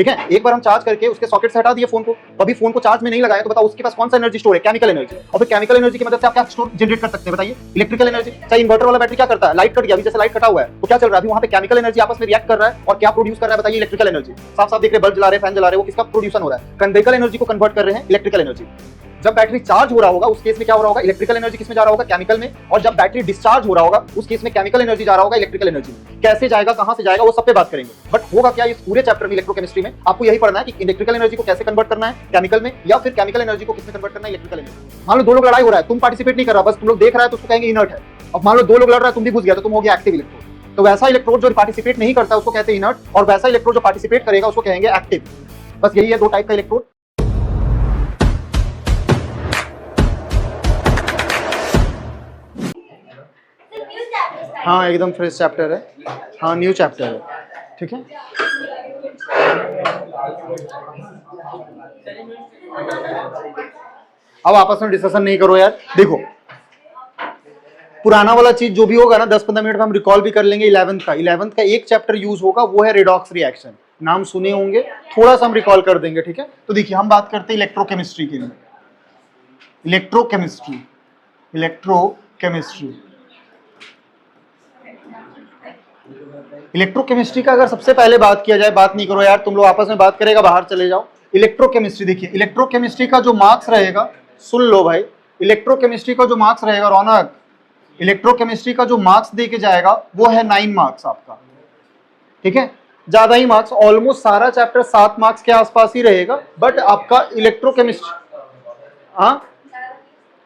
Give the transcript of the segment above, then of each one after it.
ठीक है। एक बार हम चार्ज करके उसके सॉकेट से हटा दिए फोन को, तो अभी फोन को चार्ज में नहीं लगाया, तो बताओ उसके पास कौन सा एनर्जी स्टोर है? Chemical energy. और फिर केमिकल एनर्जी की मदद से आप क्या स्टोर जनरेट कर सकते हैं बताइए? Electrical energy. चाहे इन्वर्टर वाला बैटरी क्या करता है, लाइट कट गया, अभी जैसे लाइट कटा हुआ है तो क्या चल रहा है, अभी वहां पे केमिकल एनर्जी आपस में रिएक्ट कर रहा है और क्या प्रोड्यूस कर रहा है बताइए? Electrical energy. साफ साफ देख रहे, बल्ब जला रहे, फैन जला रहे, वो किसका प्रोड्यूसन हो रहा है? कन्वेक्टिव एनर्जी को कन्वर्ट कर रहे हैं इलेक्ट्रिकल एनर्जी। जब बैटरी चार्ज हो रहा होगा उस केस में क्या हो रहा होगा? इलेक्ट्रिकल एनर्जी किसमें जा रहा होगा? केमिकल में। और जब बैटरी डिस्चार्ज हो रहा होगा उस केस में केमिकल एनर्जी जा रहा होगा इलेक्ट्रिकल एनर्जी में। कैसे जाएगा, कहां से जाएगा, वो सब पे बात करेंगे। बट होगा क्या इस पूरे चैप्टर में इलेक्ट्रोकेमिस्ट्री में आपको यही पढ़ना है कि इलेक्ट्रिकल एनर्जी को कैसे कन्वर्ट करना है केमिकल में, या फिर केमिकल एनर्जी को किसमें कन्वर्ट करना है? Electrical energy. मान लो दो लोग लड़ाई हो रहा है, तुम पार्टिसिपेट नहीं कर रहा, बस तुम लोग देख रहा है तो उसको कहेंगे इनर्ट है। अब मान लो दो लोग लड़ रहा है, तुम भी घुस गया तो तुम हो गया एक्टिव इलेक्ट्रोड। तो वैसा इलेक्ट्रोड जो पार्टिसिपेट नहीं करता उसको कहते हैं इनर्ट, और वैसा इलेक्ट्रोड जो पार्टिसिपेट करेगा उसको कहेंगे एक्टिव। बस यही है दो टाइप का इलेक्ट्रोड। हाँ एकदम फ्रेश चैप्टर है, हाँ न्यू चैप्टर है, ठीक है। अब आपस में डिस्कशन नहीं करो यार। देखो पुराना वाला चीज जो भी होगा ना 10-15 मिनट में हम रिकॉल भी कर लेंगे। 11th का एक चैप्टर यूज होगा, वो है रिडॉक्स रिएक्शन। नाम सुने होंगे, थोड़ा सा हम रिकॉल कर देंगे, ठीक है। तो देखिए हम बात करते हैं इलेक्ट्रोकेमिस्ट्री के लिए। इलेक्ट्रोकेमिस्ट्री इलेक्ट्रोकेमिस्ट्री का अगर सबसे पहले बात किया जाए, बात नहीं करो यार तुम लोग, आपस में बात करेगा, बाहर चले जाओ। इलेक्ट्रोकेमिस्ट्री देखिए, इलेक्ट्रोकेमिस्ट्री का जो मार्क्स रहेगा, सुन लो भाई, इलेक्ट्रोकेमिस्ट्री का जो मार्क्स रहेगा रौनक, इलेक्ट्रोकेमिस्ट्री का जो मार्क्स दे के जाएगा वो है 9 मार्क्स आपका, ठीक है। ज्यादा ही मार्क्स, ऑलमोस्ट सारा चैप्टर 7 मार्क्स के आसपास ही रहेगा। बट आपका इलेक्ट्रोकेमिस्ट्री, हाँ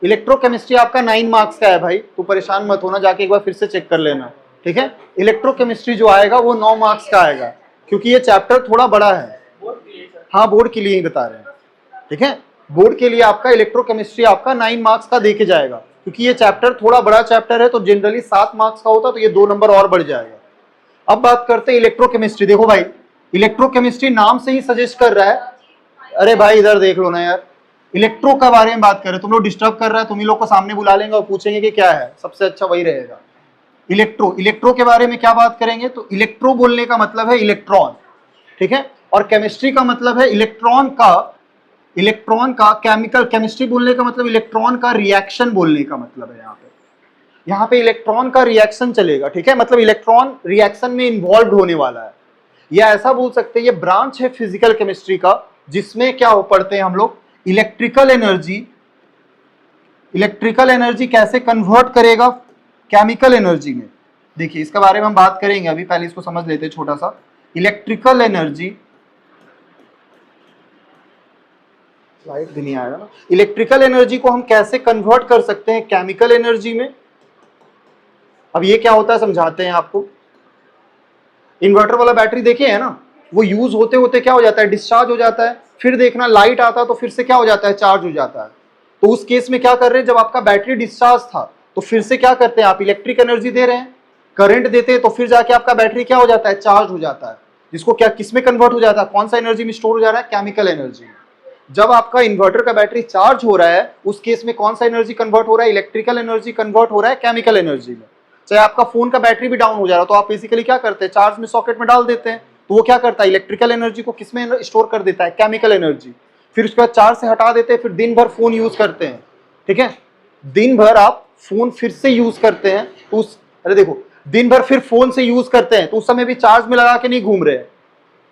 इलेक्ट्रोकेमिस्ट्री आपका 9 मार्क्स का है भाई, तू परेशान मत होना, जाके एक बार फिर से चेक कर लेना, ठीक है। इलेक्ट्रोकेमिस्ट्री जो आएगा वो 9 मार्क्स का आएगा, क्योंकि ये चैप्टर थोड़ा बड़ा है। हाँ बोर्ड के लिए ही बता रहे हैं, ठीक है। बोर्ड के लिए आपका इलेक्ट्रोकेमिस्ट्री आपका 9 मार्क्स का देके जाएगा, क्योंकि ये चैप्टर थोड़ा बड़ा चैप्टर है। तो जनरली 7 मार्क्स का होता तो ये 2 नंबर और बढ़ जाएगा। अब बात करते हैं इलेक्ट्रोकेमिस्ट्री। देखो भाई, इलेक्ट्रोकेमिस्ट्री नाम से ही सजेस्ट कर रहा है, अरे भाई इधर देख लो ना यार, इलेक्ट्रो के बारे में बात करें, तुम लोग डिस्टर्ब कर रहा है, तुम ही लोग को सामने बुला लेंगे और पूछेंगे कि क्या है, सबसे अच्छा वही रहेगा। इलेक्ट्रो के बारे में क्या बात करेंगे? तो इलेक्ट्रो बोलने का मतलब है इलेक्ट्रॉन, ठीक है। और केमिस्ट्री का मतलब है इलेक्ट्रॉन का केमिकल, केमिस्ट्री बोलने का मतलब इलेक्ट्रॉन का रिएक्शन बोलने का मतलब है। यहाँ पे इलेक्ट्रॉन का रिएक्शन चलेगा, ठीक है। मतलब इलेक्ट्रॉन रिएक्शन में इन्वॉल्व होने वाला है, या ऐसा बोल सकते हैं ये ब्रांच है फिजिकल केमिस्ट्री का, जिसमें क्या पढ़ते हैं हम लोग? इलेक्ट्रिकल एनर्जी कैसे कन्वर्ट करेगा केमिकल एनर्जी में। देखिए इसके बारे में हम बात करेंगे, अभी पहले इसको समझ लेते हैं छोटा सा। इलेक्ट्रिकल एनर्जी, लाइट भी नहीं आएगा ना, इलेक्ट्रिकल एनर्जी को हम कैसे कन्वर्ट कर सकते हैं केमिकल एनर्जी में। अब ये क्या होता है समझाते हैं आपको। इन्वर्टर वाला बैटरी देखे है ना, वो यूज होते होते क्या हो जाता है? डिस्चार्ज हो जाता है। फिर देखना लाइट आता है तो फिर से क्या हो जाता है? चार्ज हो जाता है। तो उस केस में क्या कर रहे हैं, जब आपका बैटरी डिस्चार्ज था तो फिर से क्या करते हैं आप? इलेक्ट्रिक एनर्जी दे रहे हैं, करंट देते हैं, तो फिर जाके आपका बैटरी क्या हो जाता है? चार्ज हो जाता है। जिसको क्या किसमें कन्वर्ट हो जाता है? कौन सा एनर्जी में स्टोर हो जा रहा है? Chemical energy. जब आपका इन्वर्टर का बैटरी चार्ज हो रहा है उस केस में कौन सा एनर्जी कन्वर्ट हो रहा है? इलेक्ट्रिकल एनर्जी कन्वर्ट हो रहा है केमिकल एनर्जी में। चाहे आपका फोन का बैटरी भी डाउन हो जा रहा है तो आप बेसिकली क्या करते हैं? चार्ज में सॉकेट में डाल देते हैं, तो वो क्या करता है? इलेक्ट्रिकल एनर्जी को किसमें स्टोर कर देता है? Chemical energy. फिर उसके बाद चार्ज से हटा देते हैं, फिर दिन भर फोन यूज करते हैं, ठीक है। दिन भर आप फोन फिर से यूज करते हैं तो अरे देखो, दिन भर फिर फोन से यूज करते हैं तो उस समय भी चार्ज में लगा के नहीं घूम रहे,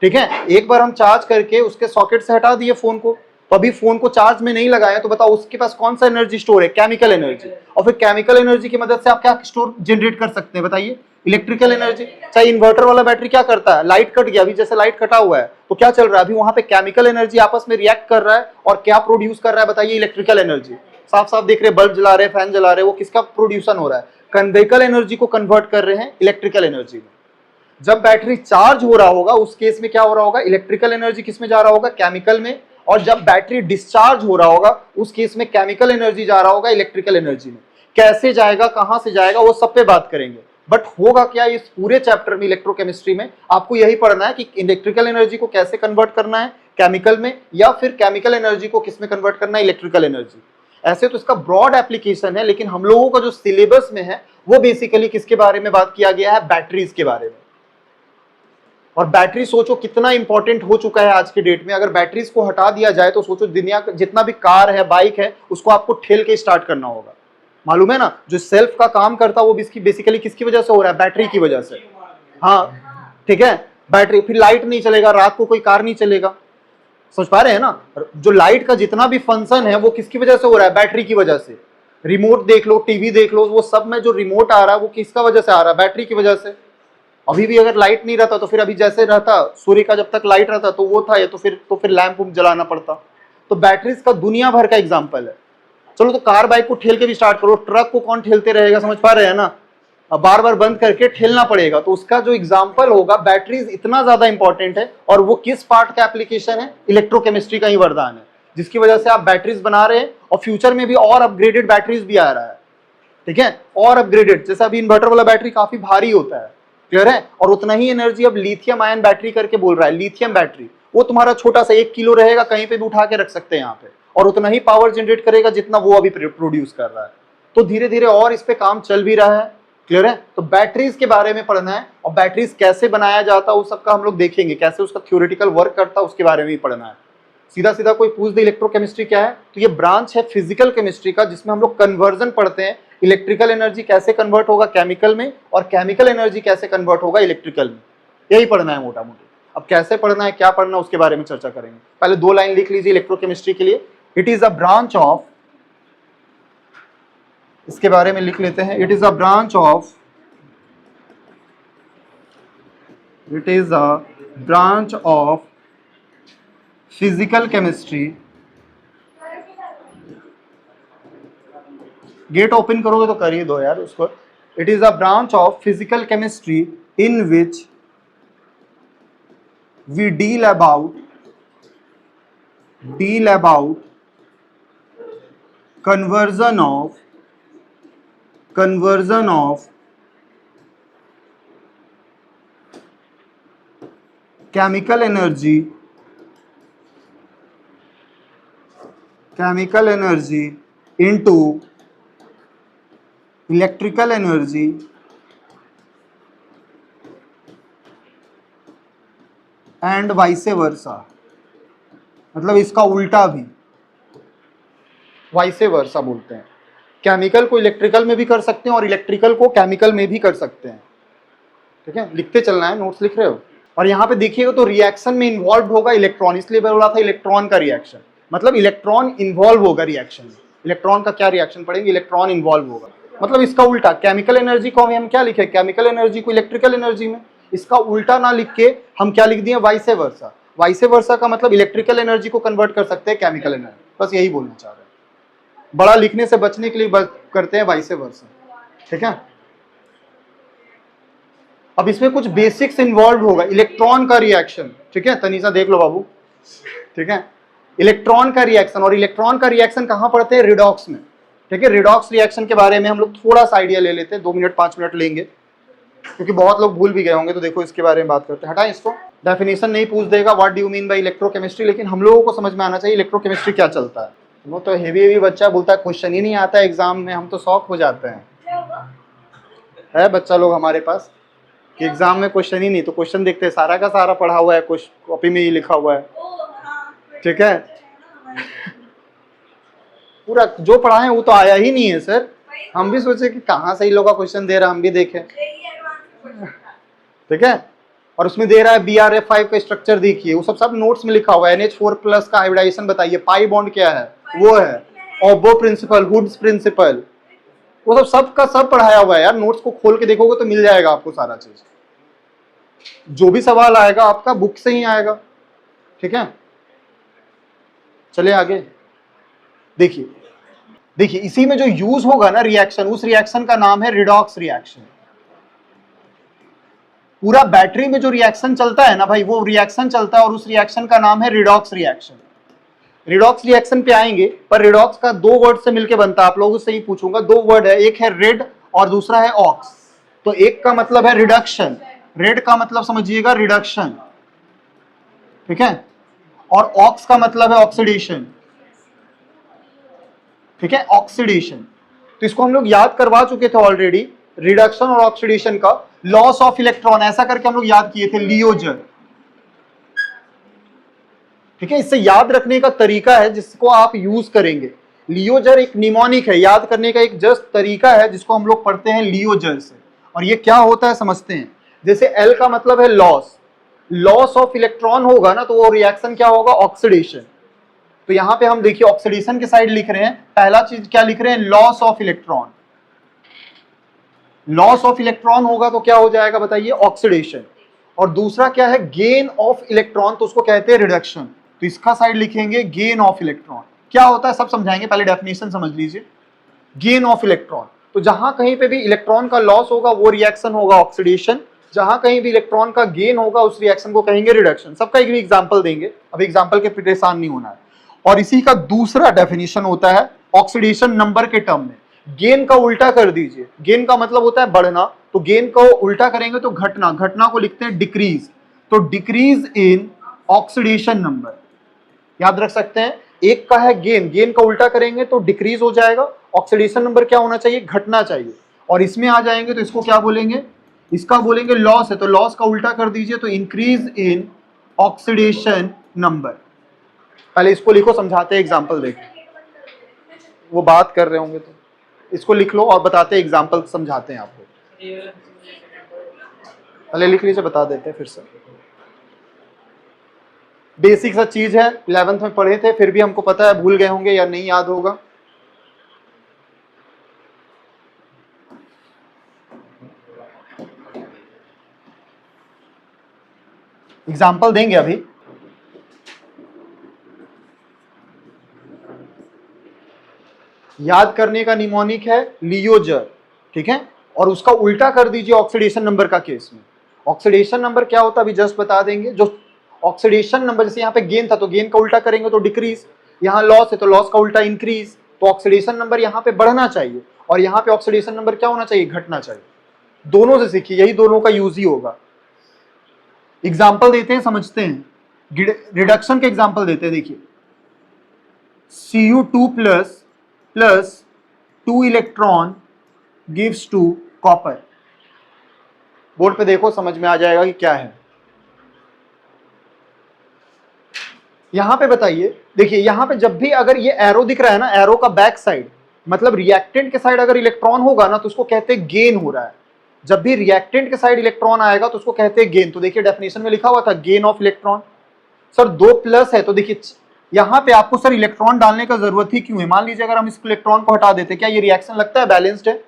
ठीक है। एक बार हम चार्ज करके उसके सॉकेट से हटा दिए फोन को, तो अभी फोन को चार्ज में नहीं लगाया, तो बताओ उसके पास कौन सा एनर्जी स्टोर है? Chemical energy. और फिर केमिकल एनर्जी की मदद से आप क्या स्टोर जनरेट कर सकते हैं बताइए? Electrical energy. चाहे इन्वर्टर वाला बैटरी क्या करता है? लाइट कट गया, अभी जैसे लाइट कटा हुआ है तो क्या चल रहा है? अभी वहां पे केमिकल एनर्जी आपस में रिएक्ट कर रहा है और क्या प्रोड्यूस कर रहा है बताइए? Electrical energy. साफ साफ देख रहे, बल्ब जला रहे, फैन जला रहे, वो किसका प्रोड्यूसन हो रहा है? कन्वेक्टिव एनर्जी को कन्वर्ट कर रहे हैं इलेक्ट्रिकल एनर्जी में। जब बैटरी चार्ज हो रहा होगा उस केस में क्या हो रहा होगा? इलेक्ट्रिकल एनर्जी किसमें जा रहा होगा? केमिकल में। और जब बैटरी डिस्चार्ज हो रहा होगा उस केस में केमिकल एनर्जी जा रहा होगा इलेक्ट्रिकल एनर्जी में। कैसे जाएगा, कहां से जाएगा, वो सब पे बात करेंगे। बट होगा क्या इस पूरे चैप्टर में इलेक्ट्रोकेमिस्ट्री में आपको यही पढ़ना है कि इलेक्ट्रिकल एनर्जी को कैसे कन्वर्ट करना है केमिकल में, या फिर केमिकल एनर्जी को किसमें कन्वर्ट करना है? Electrical energy. ऐसे तो इसका ब्रॉड एप्लीकेशन है, लेकिन हम लोगों का जो सिलेबस में है वो बेसिकली किसके बारे में बात किया गया है? बैटरीज के बारे में। और बैटरी सोचो कितना इंपॉर्टेंट हो चुका है आज के डेट में। अगर बैटरीज को हटा दिया जाए तो सोचो दुनिया का जितना भी कार है, बाइक है, उसको आपको ठेल के स्टार्ट करना होगा। मालूम है ना, जो सेल्फ का काम करता है वो बेसिकली किसकी वजह से हो रहा है? बैटरी की वजह से। हाँ ठीक है, बैटरी, फिर लाइट नहीं चलेगा, रात को कोई कार नहीं चलेगा। समझ पा रहे हैं ना, जो लाइट का जितना भी फंक्शन है वो किसकी वजह से हो रहा है? बैटरी की वजह से। रिमोट देख लो, टीवी देख लो, वो सब में जो रिमोट आ रहा है वो किसका वजह से आ रहा है? बैटरी की वजह से। अभी भी अगर लाइट नहीं रहता तो फिर अभी जैसे रहता, सूर्य का जब तक लाइट रहता तो वो था, या तो फिर लैंप जलाना पड़ता। तो बैटरीज का दुनिया भर का एग्जाम्पल है। चलो तो कार बाइक को ठेल के भी स्टार्ट करो, ट्रक को कौन ठेलते रहेगा? समझ पा रहे हैं ना, बार बार बंद करके ठेलना पड़ेगा। तो उसका जो एग्जाम्पल होगा, बैटरीज इतना ज्यादा इंपॉर्टेंट है। और वो किस पार्ट का एप्लीकेशन है? इलेक्ट्रोकेमिस्ट्री का ही वरदान है, जिसकी वजह से आप बैटरीज बना रहे हैं और फ्यूचर में भी और अपग्रेडेड बैटरीज भी आ रहा है। ठीक है, और अपग्रेडेड, जैसे अभी इन्वर्टर वाला बैटरी काफी भारी होता है, क्लियर है, और उतना ही एनर्जी अब लिथियम आयन बैटरी करके बोल रहा है। लिथियम बैटरी वो तुम्हारा छोटा सा 1 किलो रहेगा, कहीं पे भी उठा के रख सकते हैं यहाँ पे, और उतना ही पावर जनरेट करेगा जितना वो अभी प्रोड्यूस कर रहा है। तो धीरे धीरे और इस पे काम चल भी रहा है, क्लियर है। तो बैटरीज के बारे में पढ़ना है, और बैटरीज कैसे बनाया जाता है उस सबका हम लोग देखेंगे, कैसे उसका थ्योरेटिकल वर्क करता है उसके बारे में भी पढ़ना है। सीधा सीधा कोई पूछ दे इलेक्ट्रोकेमिस्ट्री क्या है, तो ये ब्रांच है फिजिकल केमिस्ट्री का, जिसमें हम लोग कन्वर्जन पढ़ते हैं। इलेक्ट्रिकल एनर्जी कैसे कन्वर्ट होगा केमिकल में, और केमिकल एनर्जी कैसे कन्वर्ट होगा इलेक्ट्रिकल में, यही पढ़ना है मोटा मोटी। अब कैसे पढ़ना है, क्या पढ़ना है, उसके बारे में चर्चा करेंगे। पहले 2 लाइन लिख लीजिए इलेक्ट्रोकेमिस्ट्री के लिए। It is a branch of, इसके बारे में लिख लेते हैं, it is a branch of, it is a branch of physical chemistry. Gate open करोगे तो कर ही दो यार उसको। It is a branch of physical chemistry in which we deal about conversion of chemical energy into electrical energy and vice versa। मतलब इसका उल्टा भी वाइसे वर्सा बोलते हैं। केमिकल को इलेक्ट्रिकल में भी कर सकते हैं और इलेक्ट्रिकल को केमिकल में भी कर सकते हैं। ठीक है, लिखते चलना है, नोट्स लिख रहे हो। और यहाँ पे देखिएगा तो रिएक्शन में इन्वॉल्व होगा इलेक्ट्रॉन, इसलिए बोला था इलेक्ट्रॉन का रिएक्शन, मतलब इलेक्ट्रॉन इन्वॉल्व होगा रिएक्शन में। इलेक्ट्रॉन का क्या रिएक्शन पढ़ेंगे? इलेक्ट्रॉन इन्वॉल्व होगा, मतलब इसका उल्टा। केमिकल एनर्जी को हम क्या लिखे? केमिकल एनर्जी को इलेक्ट्रिकल एनर्जी में, इसका उल्टा ना लिख के हम क्या लिख दिए? वाइसे वर्सा। वाइसे वर्सा का मतलब इलेक्ट्रिकल एनर्जी को कन्वर्ट कर सकते हैं केमिकल एनर्जी, बस यही बोलना चाह रहे हैं। बड़ा लिखने से बचने के लिए करते हैं वाइसे वर्सा। ठीक है, अब इसमें कुछ बेसिक्स इन्वॉल्व होगा, इलेक्ट्रॉन का रिएक्शन। ठीक है, तनीसा देख लो बाबू। ठीक है, इलेक्ट्रॉन का रिएक्शन, और इलेक्ट्रॉन का रिएक्शन कहां पढ़ते हैं? रिडॉक्स में। ठीक है, रिडॉक्स रिएक्शन के बारे में हम लोग थोड़ा सा आइडिया ले लेते हैं, 2 मिनट 5 मिनट लेंगे, क्योंकि बहुत लोग भूल भी गए होंगे। तो देखो इसके बारे में बात करते हैं। हटाएं इसको, डेफिनेशन नहीं पूछ देगा what do you mean by electrochemistry, लेकिन हम लोगों को समझ में आना चाहिए इलेक्ट्रोकेमिस्ट्री क्या चलता है। वो तो हेवी बच्चा बोलता है क्वेश्चन ही नहीं आता है एग्जाम में, हम तो शॉक हो जाते हैं। है बच्चा लोग हमारे पास कि एग्जाम में क्वेश्चन ही नहीं, तो क्वेश्चन देखते हैं, सारा का सारा पढ़ा हुआ है, कुछ कॉपी में ही लिखा हुआ है। ठीक है, पूरा जो पढ़ा है वो तो आया ही नहीं है सर। हम भी सोचे कि कहाँ से ही लोग का क्वेश्चन दे रहा, हम भी देखें। ठीक है, और उसमें दे रहा है BrF5 का स्ट्रक्चर देखिए, वो सब नोट्स में लिखा हुआ है। NH4+ का हाइब्रिडाइजेशन बताइए, पाई बॉन्ड क्या है, वो है ऑबो प्रिंसिपल, हुड्स प्रिंसिपल, वो सब का सब पढ़ाया हुआ है यार। नोट्स को खोल के देखोगे तो मिल जाएगा आपको सारा चीज। जो भी सवाल आएगा आपका बुक से ही आएगा। ठीक है, चलिए आगे देखिए। देखिए इसी में जो यूज होगा ना रिएक्शन, उस रिएक्शन का नाम है रिडॉक्स रिएक्शन। पूरा बैटरी में जो रिएक्शन चलता है ना भाई, वो रिएक्शन चलता है और उस रिएक्शन का नाम है रिडॉक्स रिएक्शन। रिडॉक्स रिएक्शन पे आएंगे, पर रिडॉक्स का 2 वर्ड से मिलकर बनता है। आप लोगों से ही पूछूंगा, 2 वर्ड है, एक है रेड और दूसरा है ऑक्स। तो एक का मतलब है रिडक्शन, रेड का मतलब समझिएगा रिडक्शन, ठीक है, और ऑक्स का मतलब है ऑक्सीडेशन। ठीक है, ऑक्सीडेशन। तो इसको हम लोग याद करवा चुके थे ऑलरेडी, रिडक्शन और ऑक्सीडेशन का। लॉस ऑफ इलेक्ट्रॉन, ऐसा करके हम लोग याद किए थे, लियोजर। ठीक है, इससे याद रखने का तरीका है जिसको आप यूज करेंगे। लियोजर एक निमोनिक है, याद करने का एक जस्ट तरीका है जिसको हम लोग पढ़ते हैं लियोजर से। और ये क्या होता है समझते हैं। जैसे एल का मतलब है लॉस, लॉस ऑफ इलेक्ट्रॉन होगा ना तो वो रिएक्शन क्या होगा, ऑक्सीडेशन। तो यहां पे हम देखिए ऑक्सीडेशन के साइड लिख रहे हैं, पहला चीज क्या लिख रहे हैं, loss of electron. Loss of electron होगा तो क्या हो जाएगा बताइए, ऑक्सीडेशन। और दूसरा क्या है, गेन ऑफ इलेक्ट्रॉन, तो उसको कहते हैं रिडक्शन। तो इसका साइड लिखेंगे गेन ऑफ इलेक्ट्रॉन। क्या होता है सब समझाएंगे, पहले डेफिनेशन समझ लीजिए। गेन ऑफ इलेक्ट्रॉन, तो जहां कहीं पे भी इलेक्ट्रॉन का लॉस होगा वो रिएक्शन होगा ऑक्सीडेशन, जहां कहीं भी इलेक्ट्रॉन का गेन होगा उस रिएक्शन को कहेंगे रिडक्शन। सबका एक भी एग्जांपल देंगे, अब एग्जांपल के परेशान नहीं होना है। और इसी का दूसरा डेफिनेशन होता है ऑक्सीडेशन नंबर के टर्म में। गेन का उल्टा कर दीजिए, गेन का मतलब होता है बढ़ना, तो गेन को उल्टा करेंगे तो घटना, घटना को लिखते हैं डिक्रीज। तो डिक्रीज इन ऑक्सीडेशन नंबर, याद रख सकते हैं। एक का है गेन, गेन का उल्टा करेंगे तो डिक्रीज हो जाएगा, ऑक्सीडेशन नंबर क्या होना चाहिए, घटना चाहिए। और इसमें आ जाएंगे तो इसको क्या बोलेंगे, इसका बोलेंगे लॉस है, तो लॉस का उल्टा कर दीजिए तो इंक्रीज इन ऑक्सीडेशन नंबर। पहले इसको लिखो, समझाते हैं एग्जाम्पल देखें, वो बात कर रहे होंगे तो इसको लिख लो और बताते हैं एग्जाम्पल, समझाते हैं आपको। पहले लिख लीजिए, बता देते हैं फिर से। बेसिक सा चीज है, 11th में पढ़े थे, फिर भी हमको पता है भूल गए होंगे या नहीं याद होगा। एग्जाम्पल देंगे अभी। याद करने का निमोनिक है लियोजर, ठीक है। और उसका उल्टा कर दीजिए ऑक्सीडेशन नंबर का केस में। ऑक्सीडेशन नंबर क्या होता है अभी जस्ट बता देंगे। जो ऑक्सीडेशन नंबर, जैसे यहाँ पे गेन था तो गेन का उल्टा करेंगे तो डिक्रीज, यहाँ लॉस है तो लॉस का उल्टा इंक्रीज। तो ऑक्सीडेशन नंबर यहाँ पे बढ़ना चाहिए और यहाँ पे ऑक्सीडेशन नंबर क्या होना चाहिए, घटना चाहिए। दोनों से सीखिए, यही दोनों का यूज ही होगा। एग्जाम्पल देते हैं, समझते हैं। रिडक्शन के एग्जाम्पल देते हैं, देखिए Cu2 plus 2 electron gives to copper. Board पे देखो, समझ में आ जाएगा कि क्या है। यहां पे बताइए, देखिए यहां पे जब भी अगर ये एरो दिख रहा है ना, एरो का बैक साइड मतलब रिएक्टेंट के साइड अगर इलेक्ट्रॉन होगा ना तो उसको कहते हैं गेन हो रहा है। जब भी रिएक्टेंट के साइड इलेक्ट्रॉन आएगा तो उसको कहते हैं गेन। तो देखिए डेफिनेशन में लिखा हुआ था gain of electron. Sir 2 plus है तो देखिए यहां पे आपको सर इलेक्ट्रॉन डालने का जरूरत ही क्यों है। मान लीजिए अगर हम इस इलेक्ट्रॉन को हटा देते, क्या ये रिएक्शन लगता है बैलेंस्ड है?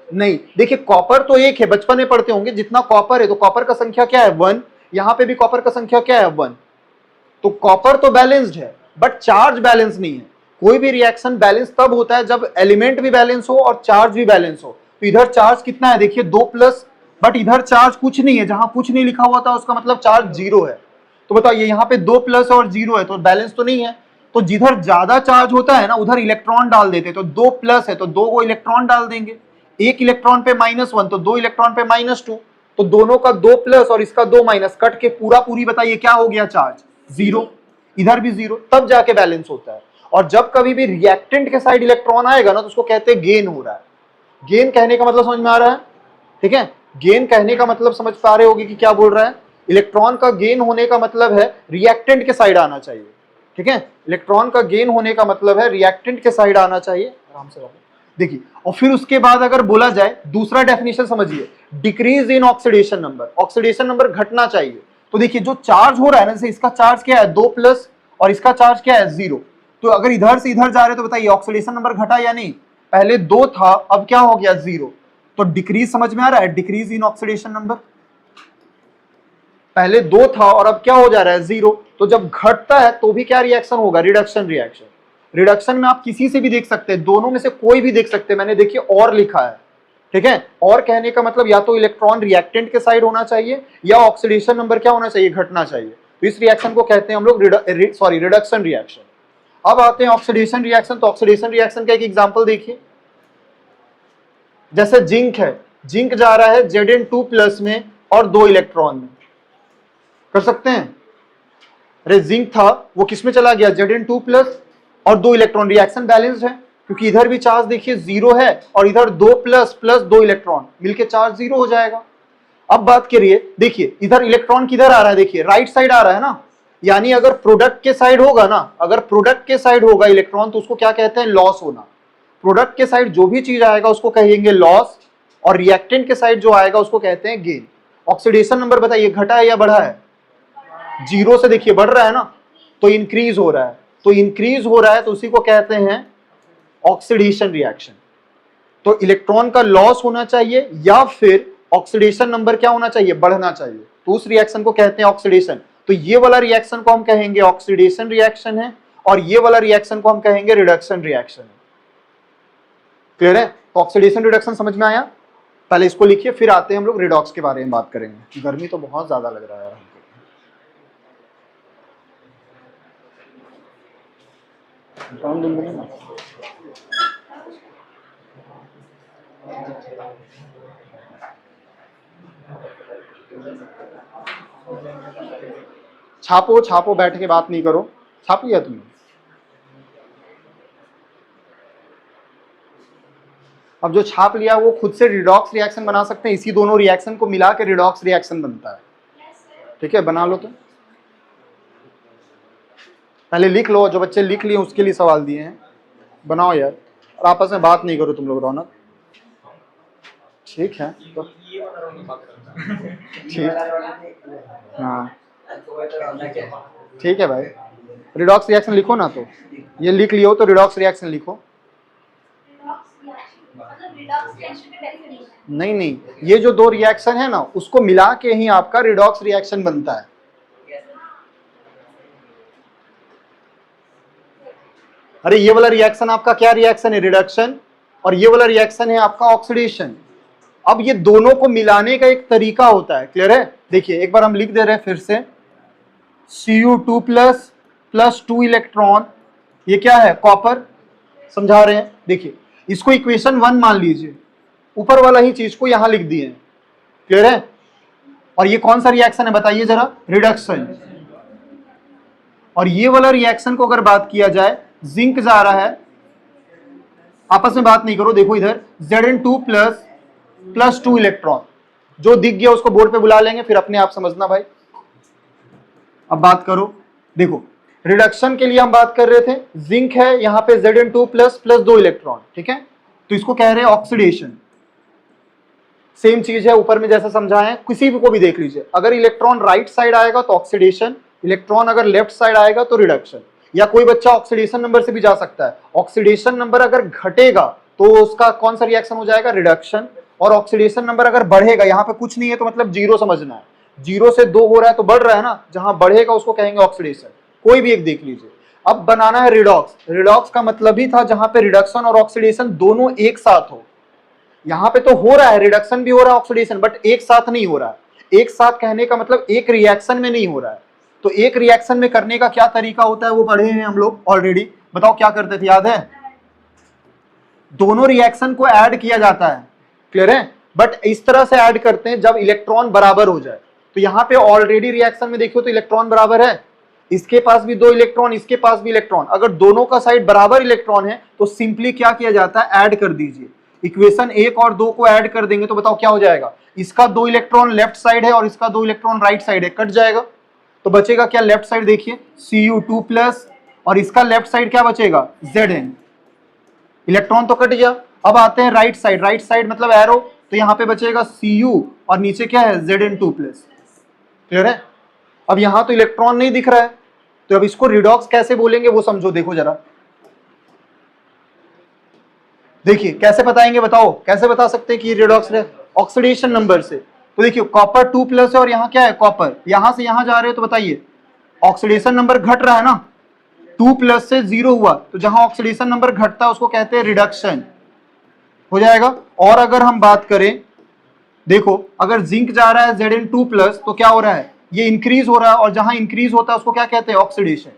नहीं। देखिए कॉपर तो एक है, बचपन में पढ़ते होंगे, जितना कॉपर है तो कॉपर का संख्या क्या है, 1। यहां पे भी कॉपर का संख्या क्या है, 1। तो कॉपर तो बैलेंस्ड है बट चार्ज बैलेंस नहीं है। कोई भी रिएक्शन बैलेंस तब होता है जब एलिमेंट भी बैलेंस हो और चार्ज भी बैलेंस हो। तो इधर चार्ज कितना है, देखिए 2 प्लस, बट इधर चार्ज कुछ नहीं है। जहां कुछ नहीं लिखा हुआ था उसका मतलब चार्ज 0 है। तो बताइए यहाँ पे 2 प्लस और 0 है तो बैलेंस तो नहीं है। तो जिधर ज्यादा चार्ज होता है ना उधर इलेक्ट्रॉन डाल देते। तो 2 प्लस है तो 2 को इलेक्ट्रॉन डाल देंगे। 1 इलेक्ट्रॉन पे -1 तो 2 इलेक्ट्रॉन पे -2। तो दोनों का 2 प्लस और इसका 2 माइनस कट के पूरा पूरी बताइए क्या हो गया, चार्ज 0। इधर भी 0, तब जाके बैलेंस होता है। और जब कभी भी रिएक्टेंट के साइड इलेक्ट्रॉन आएगा ना तो उसको कहते हैं गेन हो रहा है। गेन कहने का मतलब समझ में आ रहा है, ठीक है। गेन कहने का मतलब समझ पा रहे होगे कि क्या बोल रहा है। इलेक्ट्रॉन का गेन होने का मतलब है रिएक्टेंट के साइड आना चाहिए, ठीक है। इलेक्ट्रॉन का गेन होने का मतलब है रिएक्टेंट के साइड आना चाहिए। आराम से देखिए, और फिर उसके बाद अगर बोला जाए दूसरा डेफिनेशन समझिए, decrease in oxidation number. Oxidation number घटना चाहिए। तो देखिए जो चार्ज हो रहा है ना, जैसे इसका चार्ज क्या है 2 प्लस और इसका चार्ज क्या है 0। तो अगर इधर से इधर जा रहे तो बताइए ऑक्सीडेशन नंबर घटा या नहीं। पहले 2 था अब क्या हो गया 0। तो डिक्रीज समझ में आ रहा है, डिक्रीज इन ऑक्सीडेशन नंबर। पहले 2 था और अब क्या हो जा रहा है 0। तो जब घटता है तो भी क्या रिएक्शन होगा, रिडक्शन रिएक्शन। रिडक्शन में आप किसी से भी देख सकते हैं, दोनों में से कोई भी देख सकते हैं। मैंने देखिए और लिखा है, ठीक है। और कहने का मतलब या तो इलेक्ट्रॉन रिएक्टेंट के साइड होना चाहिए या ऑक्सीडेशन नंबर क्या होना चाहिए, घटना चाहिए। तो इस रिएक्शन को कहते हैं हम लोग रिडक्शन रिएक्शन। अब आते हैं ऑक्सीडेशन रिएक्शन। तो ऑक्सीडेशन रिएक्शन का एक एग्जांपल देखिए, जैसे जिंक है, जिंक जा रहा है Zn2 प्लस में और 2 इलेक्ट्रॉन में, कर सकते हैं। अरे जिंक था वो किस में चला गया, Zn2 प्लस और 2 इलेक्ट्रॉन। रिएक्शन बैलेंस्ड है क्योंकि इधर भी चार्ज देखिए 0 है और इधर 2 प्लस प्लस 2 इलेक्ट्रॉन मिलके चार्ज 0 हो जाएगा। अब बात करिए, देखिए इधर इलेक्ट्रॉन किधर आ रहा है, देखिए राइट साइड आ रहा है ना, यानी अगर प्रोडक्ट के साइड होगा ना, अगर प्रोडक्ट के साइड होगा इलेक्ट्रॉन तो उसको क्या कहते हैं, लॉस होना। प्रोडक्ट के साइड जो भी चीज आएगा उसको कहेंगे लॉस, और रिएक्टेंट के साइड जो आएगा उसको कहते हैं गेन। ऑक्सीडेशन नंबर बताइए घटा है या बढ़ा है, जीरो से देखिए बढ़ रहा है ना, तो इंक्रीज हो रहा है, तो इंक्रीज हो रहा है तो उसी को कहते हैं ऑक्सीडेशन रिएक्शन। तो इलेक्ट्रॉन का लॉस होना चाहिए या फिर ऑक्सीडेशन नंबर क्या होना चाहिए, बढ़ना चाहिए, तो उस रिएक्शन को कहते हैं ऑक्सीडेशन। तो ये वाला रिएक्शन को हम कहेंगे ऑक्सीडेशन रिएक्शन है, और ये वाला रिएक्शन को हम कहेंगे रिडक्शन रिएक्शन है। क्लियर है? तो ऑक्सीडेशन रिडक्शन समझ में आया? पहले इसको लिखिए, फिर आते हैं हम लोग रिडॉक्स के बारे में बात करेंगे। गर्मी तो बहुत ज्यादा लग रहा है यार हमको। छापो छापो, बैठ के बात नहीं करो, छाप लिया तुमने? अब जो छाप लिया वो खुद से रिडॉक्स रिएक्शन बना सकते हैं, इसी दोनों रिएक्शन को मिला के रिडॉक्स रिएक्शन बनता है। ठीक है, बना लो। तो पहले लिख लो, जो बच्चे लिख लिए उसके लिए सवाल दिए हैं, बनाओ यार, और आपस में बात नहीं करो तुम लोग। रौनक ठीक है, तो ठीक, हाँ ठीक है भाई, रिडॉक्स रिएक्शन लिखो ना। तो ये लिख लियो, तो रिडॉक्स रिएक्शन लिखो। नहीं नहीं, ये जो दो रिएक्शन है ना उसको मिला के ही आपका रिडॉक्स रिएक्शन बनता है। अरे ये वाला रिएक्शन आपका क्या रिएक्शन है, रिडक्शन, और ये वाला रिएक्शन है आपका ऑक्सीडेशन। अब ये दोनों को मिलाने का एक तरीका होता है। क्लियर है? देखिए एक बार हम लिख दे रहे हैं फिर से, Cu2 प्लस 2 इलेक्ट्रॉन, ये क्या है, कॉपर, समझा रहे हैं। देखिए इसको इक्वेशन 1 मान लीजिए, ऊपर वाला ही चीज को यहां लिख दिए। क्लियर है? और ये कौन सा रिएक्शन है बताइए जरा, रिडक्शन। और ये वाला रिएक्शन को अगर बात किया जाए, जिंक जा रहा है, आपस में बात नहीं करो, देखो इधर Zn2 प्लस 2 इलेक्ट्रॉन, जो दिख गया उसको बोर्ड पे बुला लेंगे, फिर अपने आप समझना भाई। अब बात करो, देखो रिडक्शन के लिए हम बात कर रहे थे, जिंक है यहाँ पे Zn2 प्लस 2 इलेक्ट्रॉन, ठीक है, तो इसको कह रहे हैं ऑक्सीडेशन। सेम चीज है ऊपर में जैसा समझाया है, किसी भी को भी देख लीजिए, अगर इलेक्ट्रॉन राइट साइड आएगा तो ऑक्सीडेशन, इलेक्ट्रॉन अगर लेफ्ट साइड आएगा तो रिडक्शन। या कोई बच्चा ऑक्सीडेशन नंबर से भी जा सकता है, ऑक्सीडेशन नंबर अगर घटेगा तो उसका कौन सा रिएक्शन हो जाएगा, रिडक्शन। और ऑक्सीडेशन नंबर अगर बढ़ेगा, यहाँ पे कुछ नहीं है तो मतलब जीरो समझना है, जीरो से 2 हो रहा है तो बढ़ रहा है ना, जहां बढ़ेगा उसको कहेंगे ऑक्सीडेशन। कोई भी एक देख लीजिए। अब बनाना है रिडॉक्स। रिडॉक्स का मतलब ही था जहां पे रिडक्शन और ऑक्सीडेशन दोनों एक साथ हो। यहाँ पे तो हो रहा है, रिडक्शन भी हो रहा है ऑक्सीडेशन, बट एक साथ नहीं हो रहा है। एक साथ कहने का मतलब एक रिएक्शन में नहीं हो रहा है। तो एक रिएक्शन में करने का क्या तरीका होता है वो पढ़े हैं हम लोग ऑलरेडी। बताओ क्या करते थे, याद है? दोनों रिएक्शन को ऐड किया जाता है। क्लियर है? बट इस तरह से ऐड करते हैं जब इलेक्ट्रॉन बराबर हो जाए। तो यहाँ पे ऑलरेडी रिएक्शन में देखियो तो इलेक्ट्रॉन बराबर है, इसके पास भी 2 इलेक्ट्रॉन, इसके पास भी इलेक्ट्रॉन। अगर दोनों का साइड बराबर इलेक्ट्रॉन है तो सिंपली क्या किया जाता है, ऐड कर दीजिए। इक्वेशन 1 और 2 को ऐड कर देंगे तो बताओ क्या हो जाएगा, इसका 2 इलेक्ट्रॉन लेफ्ट साइड है और इसका 2 इलेक्ट्रॉन राइट साइड है, कट जाएगा। तो बचेगा क्या, लेफ्ट साइड देखिए Cu2 प्लस, और इसका लेफ्ट साइड क्या बचेगा, Zn। इलेक्ट्रॉन तो कट गया। अब आते हैं राइट साइड, राइट साइड मतलब एरो, तो यहाँ पे बचेगा Cu और नीचे क्या है, Zn2 प्लस। क्लियर है? अब यहां तो इलेक्ट्रॉन नहीं दिख रहा है, तो अब इसको रिडॉक्स कैसे बोलेंगे वो समझो। देखो जरा, देखिए कैसे बताएंगे, बताओ कैसे बता सकते हैं कि रिडॉक्स है, ऑक्सीडेशन नंबर से। तो देखिए कॉपर 2 प्लस है और यहाँ क्या है, कॉपर, यहां से यहां जा रहे हो तो बताइए ऑक्सीडेशन नंबर घट रहा है ना, 2 प्लस से 0 हुआ, तो जहां ऑक्सीडेशन नंबर घटता है उसको कहते हैं रिडक्शन, हो जाएगा। और अगर हम बात करें, देखो अगर जिंक जा रहा है Zn2 प्लस तो क्या हो रहा है, ये इंक्रीज हो रहा है, और जहां इंक्रीज होता है उसको क्या कहते हैं, ऑक्सीडेशन।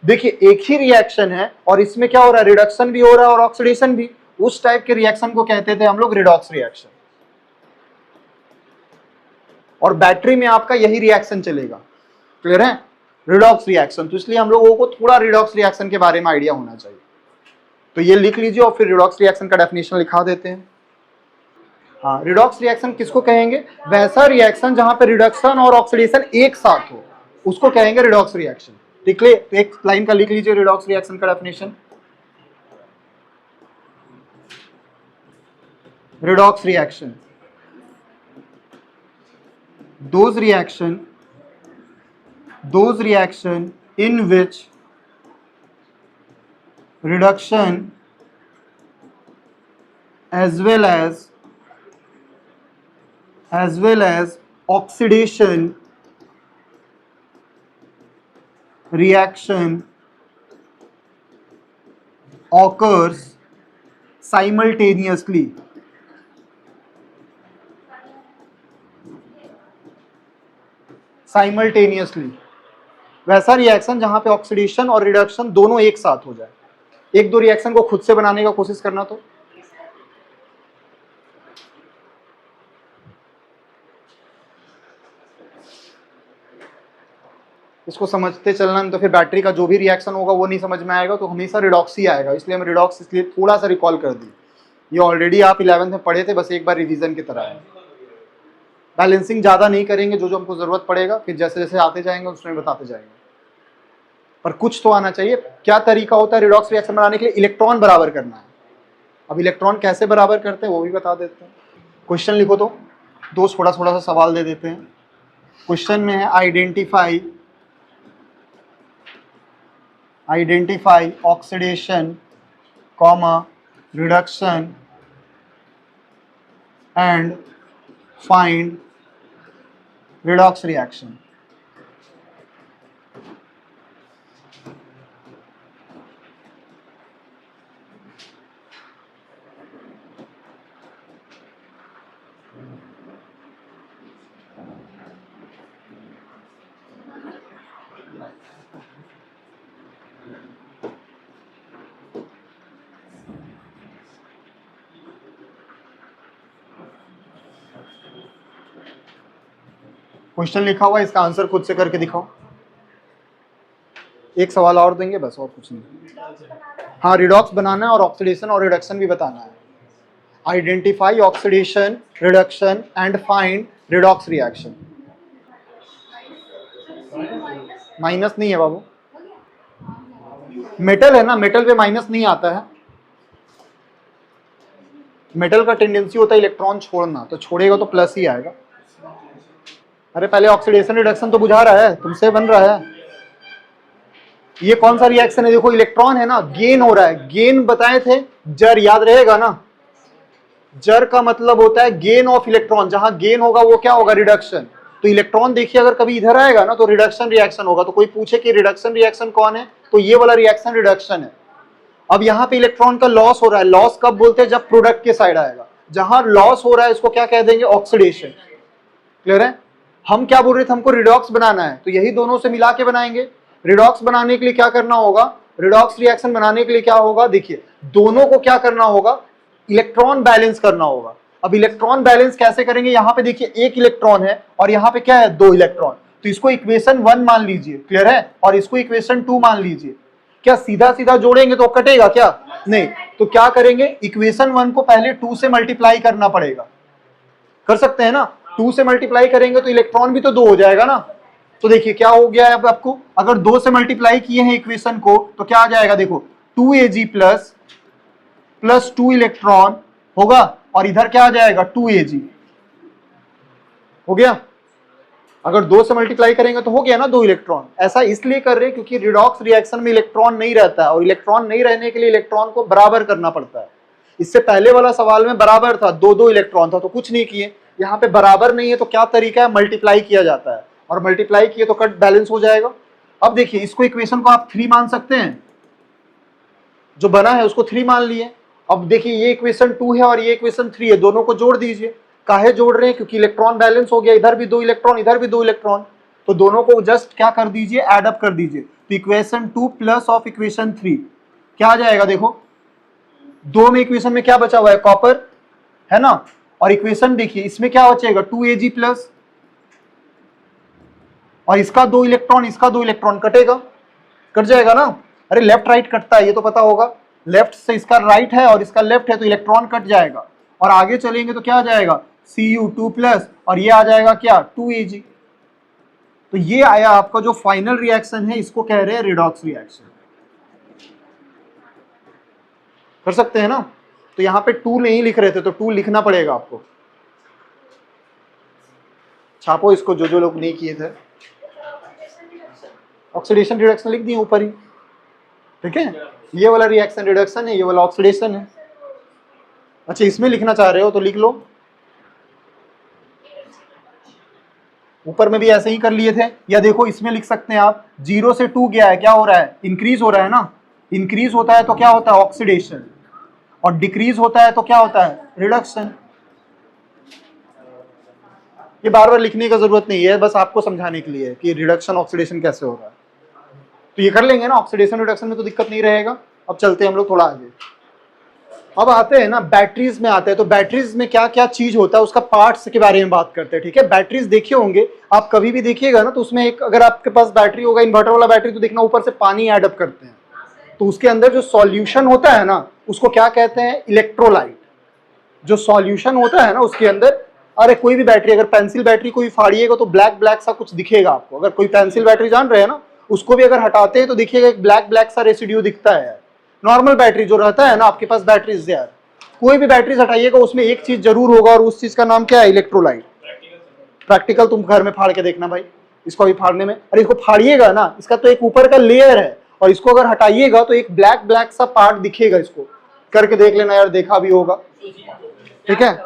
देखिए एक ही रिएक्शन है और इसमें क्या हो रहा है, रिडक्शन भी हो रहा है और ऑक्सीडेशन भी। उस टाइप के रिएक्शन को कहते थे हम लोग रिडॉक्स रिएक्शन। और बैटरी में आपका यही रिएक्शन चलेगा। क्लियर है? Redox reaction. तो इसलिए हम लोगों को थोड़ा रिडॉक्स रिएक्शन के बारे में आइडिया होना चाहिए। तो ये लिख लीजिए और फिर रिडॉक्स रिएक्शन का डेफिनेशन लिखा देते हैं। हाँ, रिडॉक्स रिएक्शन किसको कहेंगे? वैसा रिएक्शन जहां पे रिडक्शन और ऑक्सीडेशन एक साथ हो, उसको कहेंगे रिडॉक्स रिएक्शन। लिख ले, एक लाइन का लिख लीजिए रिडॉक्स रिएक्शन का definition. Redox reaction, those reaction in which reduction as well as oxidation reaction occurs simultaneously. Simultaneously, वैसा रिएक्शन जहां पे ऑक्सीडेशन और रिडक्शन दोनों एक साथ हो जाए। एक दो रिएक्शन को खुद से बनाने का कोशिश करना, तो इसको समझते चलना, तो फिर बैटरी का जो भी रिएक्शन होगा वो नहीं समझ में आएगा, तो हमेशा रिडॉक्स ही आएगा। इसलिए हम रिडॉक्स इसलिए थोड़ा सा रिकॉल कर दी, ये ऑलरेडी आप 11th में पढ़े थे, बस एक बार रिवीजन की तरह है। बैलेंसिंग ज़्यादा नहीं करेंगे, जो जो हमको ज़रूरत पड़ेगा फिर जैसे जैसे आते जाएंगे उसमें बताते जाएंगे, पर कुछ तो आना चाहिए। क्या तरीका होता है रिडॉक्स रिएक्शन बनाने के लिए? इलेक्ट्रॉन बराबर करना है। अब इलेक्ट्रॉन कैसे बराबर करते हैं वो भी बता देते हैं। क्वेश्चन लिखो, तो दो थोड़ा थोड़ा सा सवाल दे देते हैं। क्वेश्चन में है identify oxidation comma reduction and find redox reaction. Question लिखा हुआ है, इसका आंसर खुद से करके दिखाओ। एक सवाल और देंगे बस, और कुछ नहीं। हाँ, रिडॉक्स बनाना है और ऑक्सीडेशन और रिडक्शन भी बताना है। Identify oxidation reduction and find redox reaction. Minus नहीं है बाबू, मेटल है ना, मेटल पे माइनस नहीं आता है। मेटल का टेंडेंसी होता है इलेक्ट्रॉन छोड़ना, तो छोड़ेगा तो प्लस ही आएगा। अरे पहले ऑक्सीडेशन रिडक्शन तो बुझा रहा है, तुमसे बन रहा है। ये कौन सा रिएक्शन है? देखो इलेक्ट्रॉन है ना, गेन हो रहा है। गेन बताए थे, जर, याद रहेगा ना। जर का मतलब होता है गेन ऑफ इलेक्ट्रॉन, जहां गेन होगा वो क्या होगा? रिडक्शन। तो इलेक्ट्रॉन देखिए अगर कभी इधर आएगा ना तो रिडक्शन रिएक्शन होगा। तो कोई पूछे कि रिडक्शन रिएक्शन कौन है, तो ये वाला रिएक्शन रिडक्शन है। अब यहाँ पे इलेक्ट्रॉन का लॉस हो रहा है। लॉस कब बोलते हैं? जब प्रोडक्ट के साइड आएगा। जहां लॉस हो रहा है इसको क्या कह देंगे? ऑक्सीडेशन। क्लियर है? हम क्या बोल रहे थे? हमको रिडॉक्स बनाना है, तो यही दोनों से मिला के बनाएंगे। रिडॉक्स बनाने के लिए क्या करना होगा? रिडॉक्स रिएक्शन बनाने के लिए क्या होगा? देखिए, दोनों को क्या करना होगा? इलेक्ट्रॉन बैलेंस करना होगा। अब इलेक्ट्रॉन बैलेंस कैसे करेंगे? यहाँ पे देखिए एक इलेक्ट्रॉन है और यहाँ पे क्या है? दो इलेक्ट्रॉन। तो इसको इक्वेशन 1 मान लीजिए, क्लियर है, और इसको इक्वेशन 2 मान लीजिए। क्या सीधा सीधा जोड़ेंगे तो कटेगा क्या? नहीं। तो क्या करेंगे? इक्वेशन 1 को पहले 2 से मल्टीप्लाई करना पड़ेगा। कर सकते हैं ना? 2 से मल्टीप्लाई करेंगे तो इलेक्ट्रॉन भी तो 2 हो जाएगा ना। तो देखिए क्या हो गया है अब आपको, अगर 2 से मल्टीप्लाई किए हैं इक्वेशन को तो क्या आ जाएगा? देखो 2Ag प्लस 2 इलेक्ट्रॉन होगा, और इधर क्या आ जाएगा? 2Ag हो गया। अगर 2 से मल्टीप्लाई करेंगे तो हो गया ना 2 इलेक्ट्रॉन। ऐसा इसलिए कर रहे हैं क्योंकि रिडॉक्स रिएक्शन में इलेक्ट्रॉन नहीं रहता है, और इलेक्ट्रॉन नहीं रहने के लिए इलेक्ट्रॉन को बराबर करना पड़ता है। इससे पहले वाला सवाल में बराबर था, 2-2 इलेक्ट्रॉन था तो कुछ नहीं किए। यहाँ पे बराबर नहीं है तो क्या तरीका है? मल्टीप्लाई किया जाता है, और मल्टीप्लाई किए तो कट बैलेंस हो जाएगा। अब देखिए इसको इक्वेशन को आप 3 मान सकते हैं, जो बना है उसको 3 मान लिए। अब देखिए ये इक्वेशन 2 है और ये इक्वेशन 3 है, दोनों को जोड़ दीजिए। काहे जोड़ रहे हैं? क्योंकि इलेक्ट्रॉन बैलेंस हो गया, इधर भी 2 इलेक्ट्रॉन इधर भी 2 इलेक्ट्रॉन, तो दोनों को जस्ट क्या कर दीजिए? एड अप कर दीजिए। तो इक्वेशन 2 प्लस ऑफ इक्वेशन 3 क्या आ जाएगा? देखो 2 में इक्वेशन में क्या बचा हुआ है? कॉपर है ना, और इक्वेशन देखिए इसमें क्या बचेगा? 2Ag प्लस, और इसका 2 इलेक्ट्रॉन इसका 2 इलेक्ट्रॉन कटेगा, कट जाएगा ना। अरे लेफ्ट राइट कटता है, ये तो पता होगा। लेफ्ट से इसका राइट है और इसका लेफ्ट है तो इलेक्ट्रॉन कट जाएगा, और आगे चलेंगे तो क्या आ जाएगा Cu2+ और ये आ जाएगा क्या 2Ag। तो ये आया आपका जो फाइनल रिएक्शन है, इसको कह रहे हैं रिडॉक्स रिएक्शन। कर सकते हैं ना। तो यहां पे 2 नहीं लिख रहे थे तो 2 लिखना पड़ेगा आपको। छापो इसको जो लोग नहीं किए थे। ऑक्सीडेशन रिडक्शन लिख दिए ऊपर ही, ठीक है। ये वाला रिएक्शन रिडक्शन है, ये वाला ऑक्सीडेशन है। अच्छा इसमें लिखना चाह रहे हो तो लिख लो, ऊपर में भी ऐसे ही कर लिए थे। या देखो इसमें लिख सकते हैं आप 0 से 2 गया है, क्या हो रहा है इंक्रीज हो रहा है ना। इंक्रीज होता है तो क्या होता है ऑक्सीडेशन, और डिक्रीज होता है तो क्या होता है रिडक्शन। ये बार बार लिखने का जरूरत नहीं है, बस आपको समझाने के लिए कि रिडक्शन ऑक्सीडेशन कैसे हो रहा है। तो ये कर लेंगे ना, ऑक्सीडेशन रिडक्शन में तो दिक्कत नहीं रहेगा। अब चलते हैं हम लोग थोड़ा आगे। अब आते हैं ना बैटरीज में आते हैं। तो बैटरीज में क्या क्या चीज होता है उसका पार्ट्स के बारे में बात करते हैं, ठीक है। बैटरीज देखे होंगे आप, कभी भी देखिएगा ना तो उसमें एक, अगर आपके पास बैटरी होगा इन्वर्टर वाला बैटरी, तो देखना ऊपर से पानी ऐड अप करते हैं। तो उसके अंदर जो सॉल्यूशन होता है ना उसको क्या कहते हैं इलेक्ट्रोलाइट। जो सॉल्यूशन होता है ना उसके अंदर, अरे कोई भी बैटरी, अगर पेंसिल बैटरी को भी फाड़िएगा तो ब्लैक ब्लैक सा कुछ दिखेगा आपको। अगर कोई पेंसिल बैटरी जान रहे हैं ना, उसको भी अगर हटाते हैं तो देखिएगा एक ब्लैक ब्लैक सा रेसिड्यू दिखता है। नॉर्मल बैटरी जो रहता है ना आपके पास, बैटरीज यार कोई भी बैटरीज हटाइएगा उसमें एक चीज जरूर होगा, और उस चीज का नाम क्या है इलेक्ट्रोलाइट। प्रैक्टिकल तुम घर में फाड़ के देखना भाई, इसको अभी फाड़ने में, अरे इसको फाड़िएगा ना, इसका तो एक ऊपर का लेयर है और इसको अगर हटाइएगा तो एक ब्लैक ब्लैक सा पार्ट दिखेगा। इसको करके देख लेना यार, देखा भी होगा, ठीक है।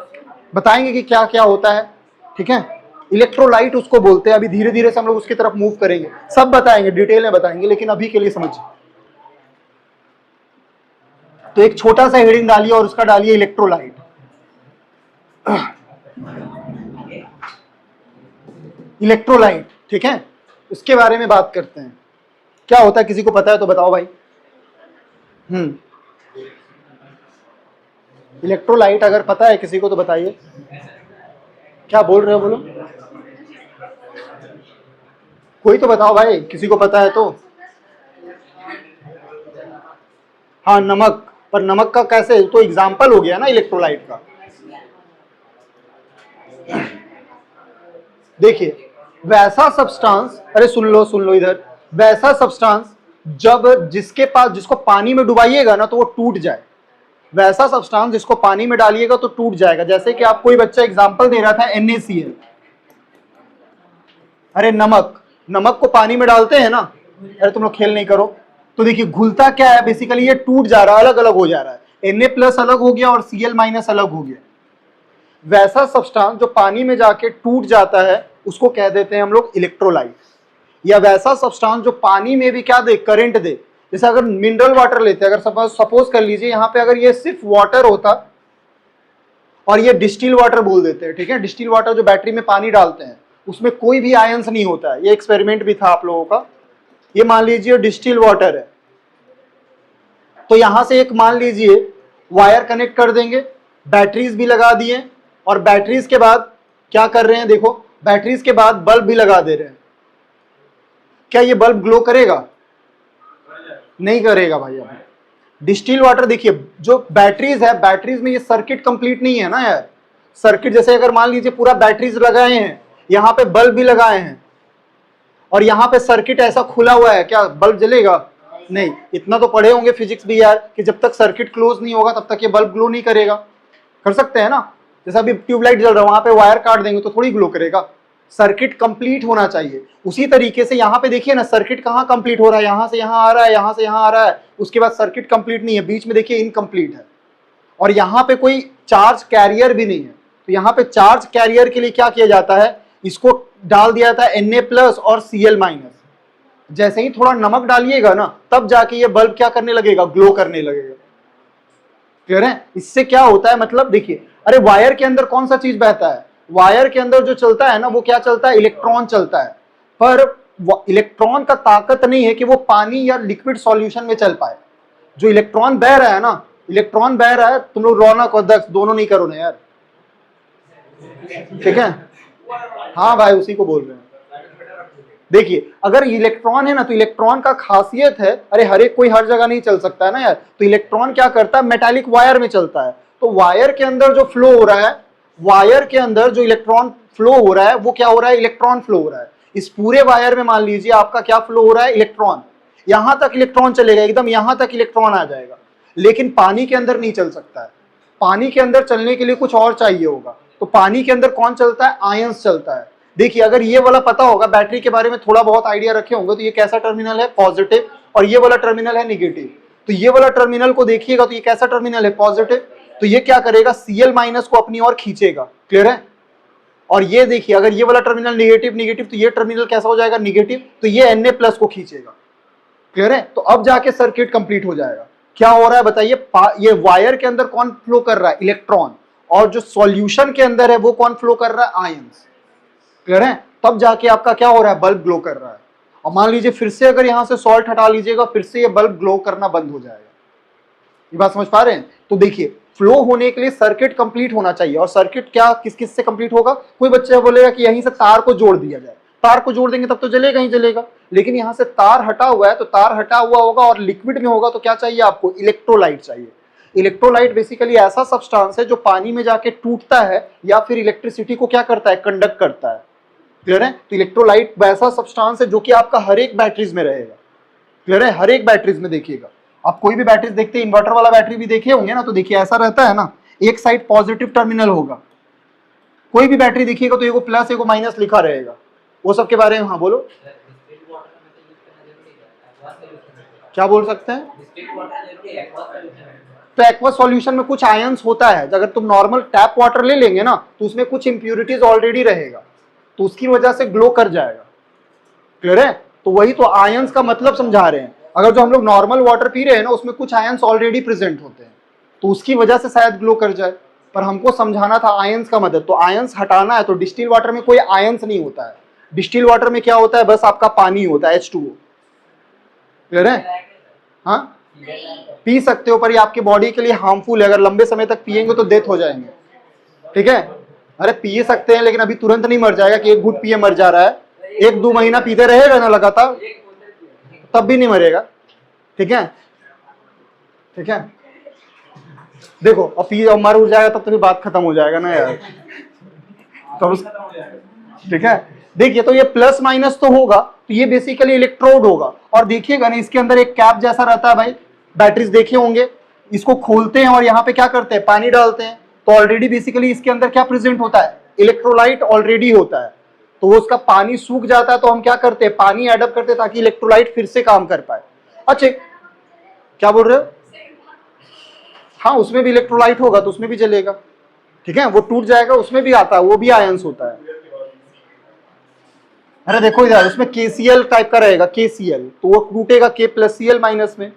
बताएंगे कि क्या क्या होता है, ठीक है। इलेक्ट्रोलाइट उसको बोलते हैं। अभी धीरे धीरे से हम लोग उसकी तरफ मूव करेंगे, सब बताएंगे, डिटेल में बताएंगे, लेकिन अभी के लिए समझिए। तो एक छोटा सा हेडिंग डालिए और उसका डालिए इलेक्ट्रोलाइट। इलेक्ट्रोलाइट, ठीक है, उसके बारे में बात करते हैं। क्या होता है किसी को पता है तो बताओ भाई। इलेक्ट्रोलाइट अगर पता है किसी को तो बताइए। क्या बोल रहे हो, बोलो, कोई तो बताओ भाई, किसी को पता है तो। हाँ नमक, पर नमक का कैसे, तो एग्जाम्पल हो गया ना इलेक्ट्रोलाइट का। देखिए वैसा सब्सटेंस, अरे सुन लो इधर, वैसा सब्सटेंस जब जिसके पास, जिसको पानी में डुबाइएगा ना तो वो टूट जाए। वैसा सब्सटेंस जिसको पानी में डालिएगा तो टूट जाएगा। जैसे कि आप, कोई बच्चा एग्जांपल दे रहा था NaCl। अरे नमक को पानी में डालते हैं ना, अरे तुम लोग खेल नहीं करो, तो देखिए घुलता क्या है बेसिकली, ये टूट जा रहा है, अलग अलग हो जा रहा है। Na+ अलग हो गया और Cl- अलग हो गया। वैसा सब्सटेंस जो पानी में जाके टूट जाता है उसको कह देते हैं हम लोग इलेक्ट्रोलाइट। या वैसा सब्सटेंस जो पानी में भी क्या दे, करंट दे। जैसे अगर मिनरल वाटर लेते हैं, अगर सपोज कर लीजिए यहाँ पे अगर ये सिर्फ वाटर होता और ये डिस्टिल वाटर बोल देते हैं, ठीक है। डिस्टिल वाटर जो बैटरी में पानी डालते हैं उसमें कोई भी आयंस नहीं होता है। ये एक्सपेरिमेंट भी था आप लोगों का। ये मान लीजिए डिस्टिल वाटर है, तो यहां से एक मान लीजिए वायर कनेक्ट कर देंगे, बैटरीज भी लगा दिए, और बैटरीज के बाद क्या कर रहे हैं, देखो बैटरीज के बाद बल्ब भी लगा दे रहे हैं। क्या ये बल्ब ग्लो करेगा? नहीं करेगा भाई। अभी डिस्टिल वाटर देखिए, जो बैटरीज है, बैटरीज में ये सर्किट कंप्लीट नहीं है ना यार। सर्किट जैसे अगर मान लीजिए पूरा बैटरीज लगाए हैं, यहाँ पे बल्ब भी लगाए हैं, और यहाँ पे सर्किट ऐसा खुला हुआ है, क्या बल्ब जलेगा? नहीं। इतना तो पढ़े होंगे फिजिक्स भी यार कि जब तक सर्किट क्लोज नहीं होगा तब तक ये बल्ब ग्लो नहीं करेगा। कर सकते हैं ना, जैसा अभी ट्यूबलाइट जल रहा है, वहां पे वायर काट देंगे तो थोड़ी ग्लो करेगा। सर्किट कंप्लीट होना चाहिए। उसी तरीके से यहाँ पे देखिए ना, सर्किट कहाँ कंप्लीट हो रहा है, यहाँ से यहाँ आ रहा है, यहाँ से यहाँ आ रहा है, उसके बाद सर्किट कंप्लीट नहीं है, बीच में देखिए इनकम्प्लीट है, और यहाँ पे कोई चार्ज कैरियर भी नहीं है। तो यहाँ पे चार्ज कैरियर के लिए क्या किया जाता है, इसको डाल दिया था Na+ और Cl-। जैसे ही थोड़ा नमक डालिएगा ना तब जाके ये बल्ब क्या करने लगेगा, ग्लो करने लगेगा। क्लियर है? इससे क्या होता है, मतलब देखिए, अरे वायर के अंदर कौन सा चीज बहता है, वायर के अंदर जो चलता है ना वो क्या चलता है, इलेक्ट्रॉन चलता है। पर इलेक्ट्रॉन का ताकत नहीं है कि वो पानी या लिक्विड सॉल्यूशन में चल पाए। जो इलेक्ट्रॉन बह रहा है ना, इलेक्ट्रॉन बह रहा है, तुम लोग रौनक और दक्ष दोनों नहीं करो ना यार, ठीक है। हाँ भाई उसी को बोल रहे हैं। देखिए अगर इलेक्ट्रॉन है ना, तो इलेक्ट्रॉन का खासियत है, अरे हर एक कोई हर जगह नहीं चल सकता है ना यार। तो इलेक्ट्रॉन क्या करता है, मेटालिक वायर में चलता है। तो वायर के अंदर जो फ्लो हो रहा है, वायर के अंदर जो इलेक्ट्रॉन फ्लो हो रहा है वो क्या हो रहा है, इलेक्ट्रॉन फ्लो हो रहा है। इस पूरे वायर में मान लीजिए आपका क्या फ्लो हो रहा है, इलेक्ट्रॉन। यहां तक इलेक्ट्रॉन चलेगा, एकदम यहां तक इलेक्ट्रॉन आ जाएगा, लेकिन पानी के अंदर नहीं चल सकता है। पानी के अंदर चलने के लिए कुछ और चाहिए होगा। तो पानी के अंदर कौन चलता है, आयंस चलता है। देखिए अगर ये वाला पता होगा, बैटरी के बारे में थोड़ा बहुत आइडिया रखे होंगे, तो ये कैसा टर्मिनल है, पॉजिटिव, और ये वाला टर्मिनल है निगेटिव। तो ये वाला टर्मिनल को देखिएगा तो ये कैसा टर्मिनल है, पॉजिटिव। तो ये क्या करेगा, Cl माइनस को अपनी ओर खींचेगा, क्लियर है। और ये देखिए अगर ये वाला टर्मिनल निगेटिव निगेटिव, तो ये टर्मिनल कैसा हो जाएगा, निगेटिव, तो ये Na प्लस को खींचेगा, क्लियर है। तो अब जाके सर्किट कंप्लीट हो जाएगा। क्या हो रहा है बताइए, ये वायर के अंदर कौन फ्लो कर रहा है, इलेक्ट्रॉन, और जो सॉल्यूशन के अंदर है वो कौन फ्लो कर रहा है, आयंस, क्लियर है। तब जाके आपका क्या हो रहा है, बल्ब ग्लो कर रहा है। और मान लीजिए फिर से अगर यहां से सॉल्ट हटा लीजिएगा, फिर से ये बल्ब ग्लो करना बंद हो जाएगा। ये बात समझ पा रहे हैं। तो देखिए फ्लो होने के लिए सर्किट कंप्लीट होना चाहिए, और सर्किट क्या किस किस से कंप्लीट होगा। कोई बच्चा बोलेगा कि यहीं से तार को जोड़ दिया जाए, तार को जोड़ देंगे तब तो जलेगा ही जलेगा, लेकिन यहां से तार हटा हुआ है, तो तार हटा हुआ होगा और लिक्विड में होगा, तो क्या चाहिए आपको, इलेक्ट्रोलाइट चाहिए। इलेक्ट्रोलाइट बेसिकली ऐसा सब्सटेंस है जो पानी में जाके टूटता है या फिर इलेक्ट्रिसिटी को क्या करता है, कंडक्ट करता है, क्लियर है। तो इलेक्ट्रोलाइट वैसा सब्सटेंस है जो कि आपका हर एक बैटरीज में रहेगा, क्लियर है। हर एक बैटरीज में देखिएगा, आप कोई भी बैटरी देखते हैं, इन्वर्टर वाला बैटरी भी देखे होंगे ना, तो देखिए ऐसा रहता है ना, एक साइड पॉजिटिव टर्मिनल होगा। कोई भी बैटरी देखिएगा तो एगो प्लस एगो माइनस लिखा रहेगा। वो सब के बारे में हाँ बोलो, क्या बोल सकते हैं। तो एक्वा सॉल्यूशन में कुछ आयंस होता है। अगर तुम नॉर्मल टैप वाटर ले लेंगे ना, तो उसमें कुछ इंप्यूरिटीज ऑलरेडी रहेगा, तो उसकी वजह से ग्लो कर जाएगा, क्लियर है। तो वही तो आयंस का मतलब समझा रहे हैं। अगर जो हम लोग नॉर्मल वाटर पी रहे हैं ना, उसमें कुछ आयंस ऑलरेडी प्रेजेंट होते हैं, तो उसकी वजह से शायद ग्लो कर जाए। पर हमको समझाना था आयंस का मदद, तो आयंस हटाना है। तो डिस्टिल वाटर में कोई आयंस नहीं होता है। डिस्टिल वाटर में क्या होता है, बस आपका पानी होता है, H2O, क्लियर है। हाँ पी सकते हो, पर ये आपके बॉडी के लिए हार्मफुल है। अगर लंबे समय तक पिएंगे तो डेथ हो जाएंगे, ठीक है। अरे पी सकते हैं, लेकिन अभी तुरंत नहीं मर जाएगा कि एक घूंट पिए मर जा रहा है। 1-2 महीना पीते रहेगा ना लगातार, तब भी नहीं मरेगा, ठीक है, ठीक है। देखो अब पी और मर उड़ जाएगा तब तो फिर बात खत्म हो जाएगा ना यार, तो ठीक है। देखिए तो ये प्लस माइनस तो होगा, तो ये बेसिकली इलेक्ट्रोड होगा। और देखिएगा ना इसके अंदर एक कैप जैसा रहता है भाई, बैटरीज देखे होंगे, इसको खोलते हैं और यहाँ पे क्या करते हैं, पानी डालते हैं। तो ऑलरेडी बेसिकली इसके अंदर क्या प्रेजेंट होता है, इलेक्ट्रोलाइट ऑलरेडी होता है। तो वो उसका पानी सूख जाता है, तो हम क्या करते हैं, पानी एडअप करते हैं ताकि इलेक्ट्रोलाइट फिर से काम कर पाए। अच्छा क्या बोल रहे हो, हाँ उसमें भी इलेक्ट्रोलाइट होगा तो उसमें भी जलेगा, ठीक है। वो टूट जाएगा, उसमें भी आता है, वो भी आयंस होता है। अरे देखो इधर उसमें KCl टाइप का रहेगा, KCl, तो वो टूटेगा K प्लस Cl माइनस में।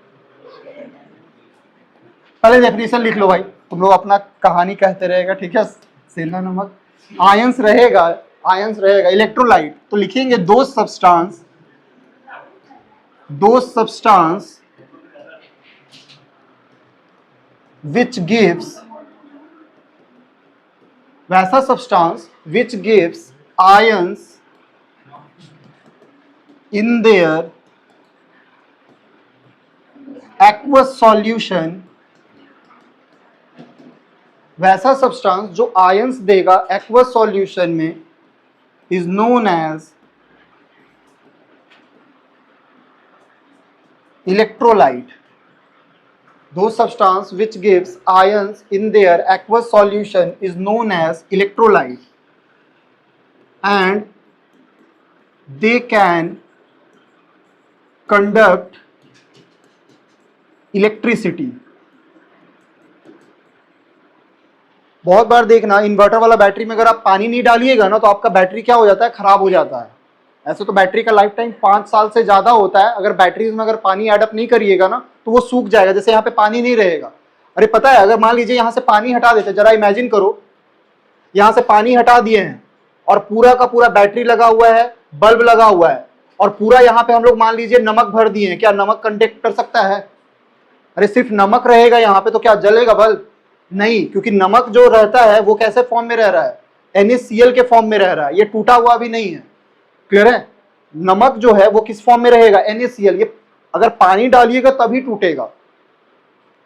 पहले डेफिनेशन लिख लो भाई, तुम लोग अपना कहानी कहते रहेगा, ठीक है। सेंधा नमक, आयंस रहेगा, आयंस रहेगा। इलेक्ट्रोलाइट तो लिखेंगे दो सब्सटेंस which gives, वैसा substance which gives ions in their aqueous solution, वैसा सब्सटेंस जो आयंस देगा एक्वस सॉल्यूशन में, is known as electrolyte. Those substance which gives ions in their aqueous solution is known as electrolyte, and they can conduct electricity. बहुत बार देखना inverter वाला battery में अगर आप पानी नहीं डालिएगा ना, तो आपका बैटरी क्या हो जाता है, खराब हो जाता है। ऐसे तो बैटरी का लाइफ टाइम 5 साल से ज्यादा होता है। अगर बैटरीज में अगर पानी एडअप नहीं करिएगा ना, तो वो सूख जाएगा। जैसे यहाँ पे पानी नहीं रहेगा। अरे पता है, अगर मान लीजिए यहाँ से पानी हटा देते, जरा इमेजिन करो, यहाँ से पानी हटा दिए हैं और पूरा का पूरा बैटरी लगा हुआ है, बल्ब लगा हुआ है, और पूरा यहाँ पे हम लोग मान लीजिए नमक भर दिए हैं। क्या नमक कंडक्ट कर सकता है? अरे सिर्फ नमक रहेगा यहाँ पे तो क्या जलेगा बल्ब? नहीं, क्योंकि नमक जो रहता है वो कैसे फॉर्म में रह रहा है, NaCl के फॉर्म में रह रहा है। ये टूटा हुआ भी नहीं है, क्लियर है। नमक जो है वो किस फॉर्म में रहेगा, NaCl। ये अगर पानी डालिएगा तभी टूटेगा,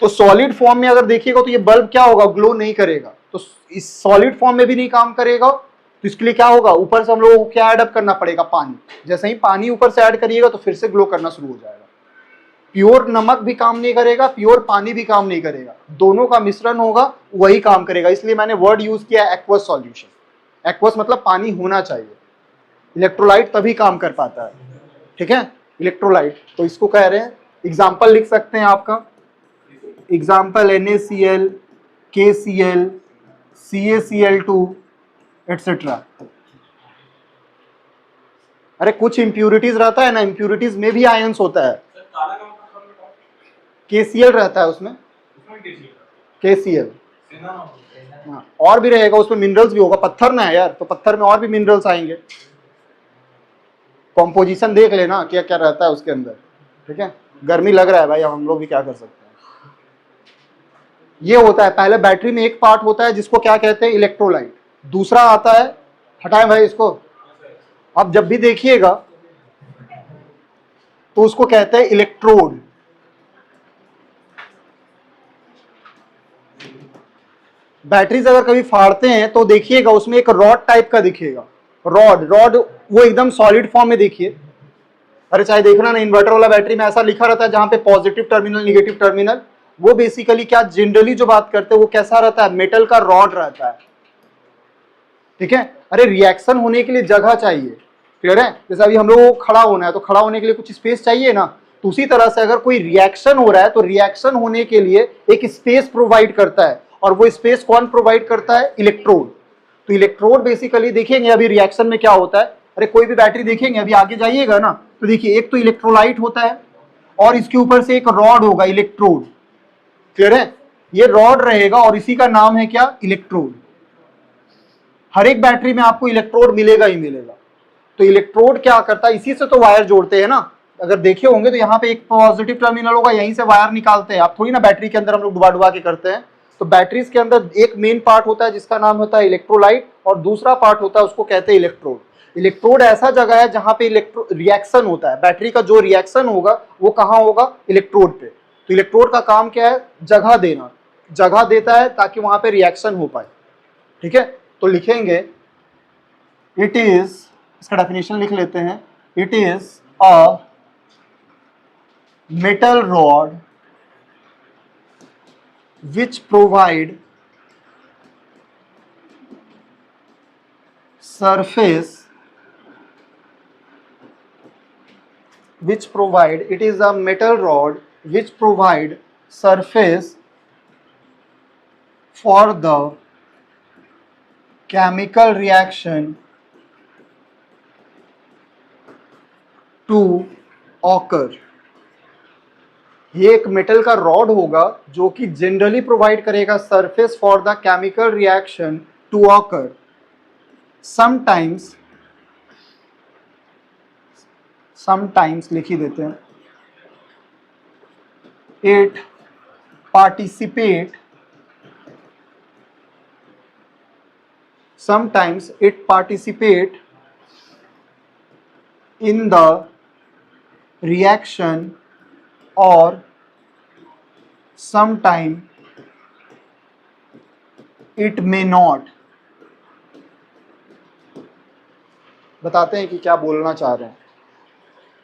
तो सॉलिड फॉर्म में अगर देखिएगा तो ये बल्ब क्या होगा, ग्लो नहीं करेगा। तो इस सॉलिड फॉर्म में भी नहीं काम करेगा, तो इसके लिए क्या होगा, ऊपर से हम लोगों को क्या ऐड अप करना पड़ेगा, पानी। जैसे ही पानी ऊपर से ऐड करिएगा तो फिर से ग्लो करना शुरू हो जाएगा। प्योर नमक भी काम नहीं करेगा, प्योर पानी भी काम नहीं करेगा, दोनों का मिश्रण होगा वही काम करेगा। इसलिए मैंने वर्ड यूज किया एक्वस सॉल्यूशन। एक्वस मतलब पानी होना चाहिए, इलेक्ट्रोलाइट तभी काम कर पाता है, ठीक है, इलेक्ट्रोलाइट। तो इसको कह रहे हैं, एग्जाम्पल लिख सकते हैं आपका, example NaCl, KCl, CaCl2 etcetera. अरे कुछ इंप्यूरिटीज रहता है ना, इंप्यूरिटीज में भी आयंस होता है। KCl रहता है उसमें, KCl, हाँ, और भी रहेगा उसमें, मिनरल्स भी होगा, पत्थर ना है यार, तो पत्थर में और भी मिनरल्स आएंगे। कॉम्पोजिशन देख लेना क्या क्या रहता है उसके अंदर, ठीक है। गर्मी लग रहा है भाई, हम लोग भी क्या कर सकते हैं। ये होता है, पहले बैटरी में एक पार्ट होता है जिसको क्या कहते हैं, इलेक्ट्रोलाइट। दूसरा आता है, हटाएं भाई इसको, आप जब भी देखिएगा तो उसको कहते हैं इलेक्ट्रोड। बैटरीज अगर कभी फाड़ते हैं तो देखिएगा उसमें एक रॉड टाइप का दिखेगा, रॉड वो एकदम सॉलिड फॉर्म में देखिए। अरे चाहे देखना ना, इन्वर्टर वाला बैटरी में ऐसा लिखा रहता है जहां पे पॉजिटिव टर्मिनल, निगेटिव टर्मिनल, वो बेसिकली क्या जनरली जो बात करते हैं वो कैसा रहता है, मेटल का रॉड रहता है, ठीक है। अरे रिएक्शन होने के लिए जगह चाहिए, क्लियर है। जैसे अभी हम लोगों को खड़ा होना है तो खड़ा होने के लिए कुछ स्पेस चाहिए ना, तो उसी तरह से अगर कोई रिएक्शन हो रहा है तो रिएक्शन होने के लिए एक स्पेस प्रोवाइड करता है, और वो स्पेस कौन प्रोवाइड करता है, इलेक्ट्रोड। तो इलेक्ट्रोड बेसिकली देखेंगे अभी रिएक्शन में क्या होता है। अरे कोई भी बैटरी देखेंगे, अभी आगे जाइएगा ना तो देखिए एक तो इलेक्ट्रोलाइट होता है और इसके ऊपर से एक रॉड होगा, इलेक्ट्रोड, क्लियर है। ये रॉड रहेगा और इसी का नाम है क्या, इलेक्ट्रोड। हर एक बैटरी में आपको इलेक्ट्रोड मिलेगा ही मिलेगा। तो इलेक्ट्रोड क्या करता है, इसी से तो वायर जोड़ते हैं ना। अगर देखे होंगे तो यहाँ पे एक पॉजिटिव टर्मिनल होगा, यहीं से वायर निकालते हैं। आप थोड़ी ना बैटरी के अंदर हम लोग डुबा डुबा के करते हैं। तो बैटरीज के अंदर एक मेन पार्ट होता है जिसका नाम होता है इलेक्ट्रोलाइट, और दूसरा पार्ट होता है उसको कहते हैं इलेक्ट्रोड। इलेक्ट्रोड ऐसा जगह है जहां पे रिएक्शन होता है, बैटरी का जो रिएक्शन होगा वो कहाँ होगा, इलेक्ट्रोड पे। तो इलेक्ट्रोड का काम क्या है, जगह देना, जगह देता है ताकि वहां पे रिएक्शन हो पाए, ठीक है। तो लिखेंगे इट इज, इसका डेफिनेशन लिख लेते हैं, it is a metal rod which provide surface, it is a metal rod which provide surface for the chemical reaction to occur। ये एक मेटल का रॉड होगा जो कि जनरली प्रोवाइड करेगा surface for the chemical reaction to occur. Sometimes लिख ही देते हैं, it participate in the reaction or sometime it may not। बताते हैं कि क्या बोलना चाह रहे हैं।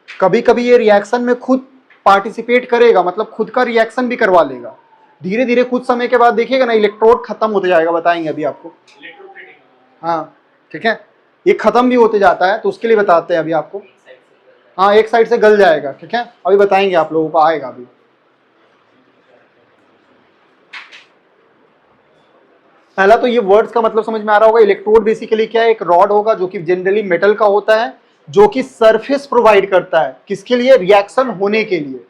कभी कभी ये रिएक्शन में खुद पार्टिसिपेट करेगा, मतलब खुद का रिएक्शन भी करवा लेगा। धीरे धीरे कुछ समय के बाद देखिएगा ना इलेक्ट्रोड खत्म होते जाएगा, बताएंगे अभी आपको। हाँ ठीक है, ये खत्म भी होते जाता है तो उसके लिए बताते हैं अभी आपको। हाँ एक साइड से गल जाएगा, ठीक है, अभी बताएंगे आप लोगों को, आएगा अभी। पहला तो ये वर्ड्स का मतलब समझ में आ रहा होगा। इलेक्ट्रोड बेसिकली क्या है, एक रॉड होगा जो कि जनरली मेटल का होता है, जो कि सरफेस प्रोवाइड करता है किसके लिए, रिएक्शन होने के लिए।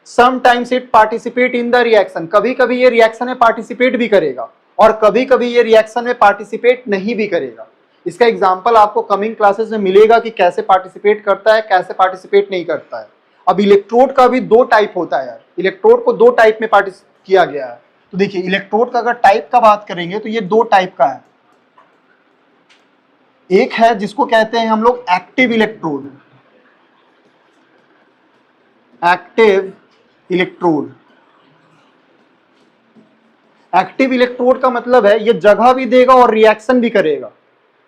Sometimes it participate in the reaction, कभी कभी ये रिएक्शन में पार्टिसिपेट भी करेगा और कभी कभी ये रिएक्शन में पार्टिसिपेट नहीं भी करेगा। इसका एग्जाम्पल आपको कमिंग क्लासेस में मिलेगा कि कैसे पार्टिसिपेट करता है, कैसे पार्टिसिपेट नहीं करता है। अब इलेक्ट्रोड का भी दो टाइप होता है यार, इलेक्ट्रोड को दो टाइप में किया गया है। तो देखिए इलेक्ट्रोड का अगर टाइप का बात करेंगे तो ये दो टाइप का है। एक है जिसको कहते हैं हम लोग एक्टिव इलेक्ट्रोड, एक्टिव इलेक्ट्रोड का मतलब है ये जगह भी देगा और रिएक्शन भी करेगा,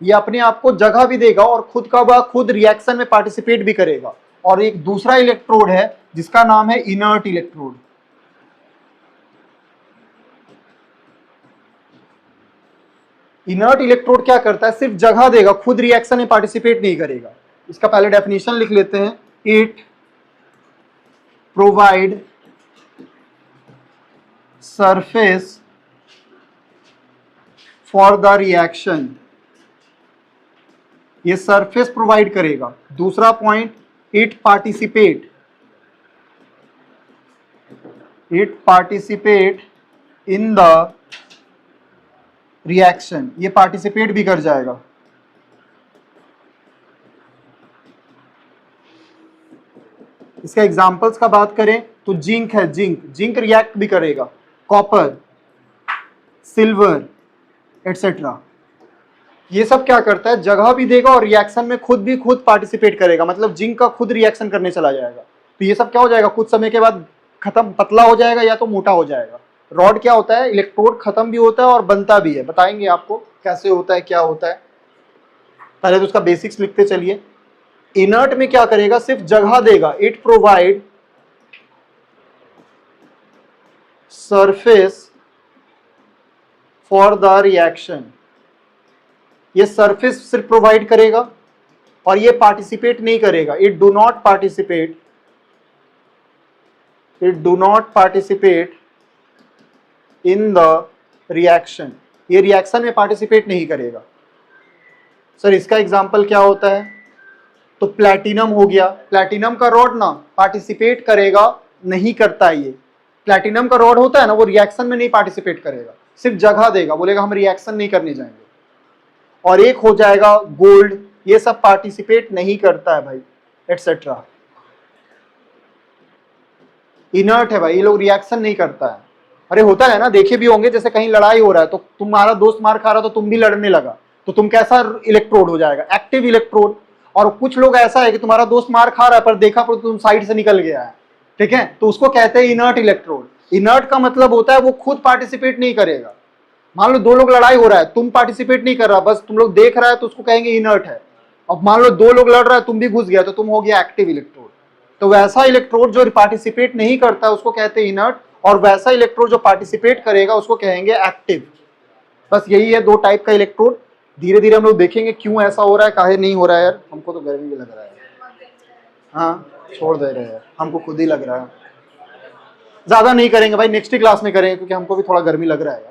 ये अपने आप को जगह भी देगा और खुद का खुद रिएक्शन में पार्टिसिपेट भी करेगा। और एक दूसरा इलेक्ट्रोड है जिसका नाम है इनर्ट इलेक्ट्रोड। इनर्ट इलेक्ट्रोड क्या करता है, सिर्फ जगह देगा, खुद रिएक्शन में पार्टिसिपेट नहीं करेगा। इसका पहले डेफिनेशन लिख लेते हैं, it provide surface for the reaction, ये सरफेस प्रोवाइड करेगा। दूसरा point, it participate in the reaction, ये पार्टिसिपेट भी कर जाएगा। इसका एग्जांपल्स का बात करें तो जिंक है, जिंक रिएक्ट भी करेगा, कॉपर, सिल्वर एटसेट्रा। ये सब क्या करता है, जगह भी देगा और रिएक्शन में खुद पार्टिसिपेट करेगा, मतलब जिंक का खुद रिएक्शन करने चला जाएगा। तो ये सब क्या हो जाएगा, कुछ समय के बाद खत्म, पतला हो जाएगा या तो मोटा हो जाएगा। रॉड क्या होता है, इलेक्ट्रोड खत्म भी होता है और बनता भी है, बताएंगे आपको कैसे होता है, क्या होता है। पहले तो उसका बेसिक्स लिखते चलिए। इनर्ट में क्या करेगा, सिर्फ जगह देगा, it provide surface for the reaction, ये सरफेस सिर्फ प्रोवाइड करेगा और ये पार्टिसिपेट नहीं करेगा। It do not participate in the reaction, ये रिएक्शन में पार्टिसिपेट नहीं करेगा। सर इसका एग्जांपल क्या होता है, तो प्लैटिनम हो गया। प्लैटिनम का रॉड ना पार्टिसिपेट करेगा, नहीं करता है ये। प्लैटिनम का रॉड होता है ना, वो रिएक्शन में नहीं पार्टिसिपेट करेगा, सिर्फ जगह देगा, बोलेगा हम रिएक्शन नहीं करने जाएंगे। और एक हो जाएगा गोल्ड, ये सब पार्टिसिपेट नहीं करता है भाई, एटसेट्रा। इनर्ट है भाई, ये लोग रिएक्शन नहीं करता है। अरे होता है ना, देखे भी होंगे, जैसे कहीं लड़ाई हो रहा है तो तुम्हारा दोस्त मार खा रहा तो तुम भी लड़ने लगा, तो तुम कैसा इलेक्ट्रोड हो जाएगा, एक्टिव इलेक्ट्रोड। और कुछ लोग ऐसा है कि तुम्हारा दोस्त मार खा रहा है पर देखा पर तुम साइड से निकल गया है, ठीक है, तो उसको कहते हैं इनर्ट इलेक्ट्रोड। इनर्ट का मतलब होता है वो खुद पार्टिसिपेट नहीं करेगा। मान लो दो लोग लड़ाई हो रहा है, तुम पार्टिसिपेट नहीं कर रहा, बस तुम लोग देख रहा है, तो उसको कहेंगे इनर्ट है। अब मान लो दो लोग लड़ रहा है, तुम भी घुस गया, तो तुम हो गया एक्टिव इलेक्ट्रोड। तो वैसा इलेक्ट्रोड जो पार्टिसिपेट नहीं करता है उसको कहते हैं इनर्ट, और वैसा इलेक्ट्रोड जो पार्टिसिपेट करेगा उसको कहेंगे एक्टिव। बस यही है, दो टाइप का इलेक्ट्रोड। धीरे धीरे हम लोग देखेंगे क्यों ऐसा हो रहा है, काहे नहीं हो रहा है। यार हमको तो गर्मी भी लग रहा है, हाँ छोड़ दे रहे हैं, हमको खुद ही लग रहा है। ज्यादा नहीं करेंगे भाई, नेक्स्ट क्लास में करेंगे, क्योंकि हमको भी थोड़ा गर्मी लग रहा है।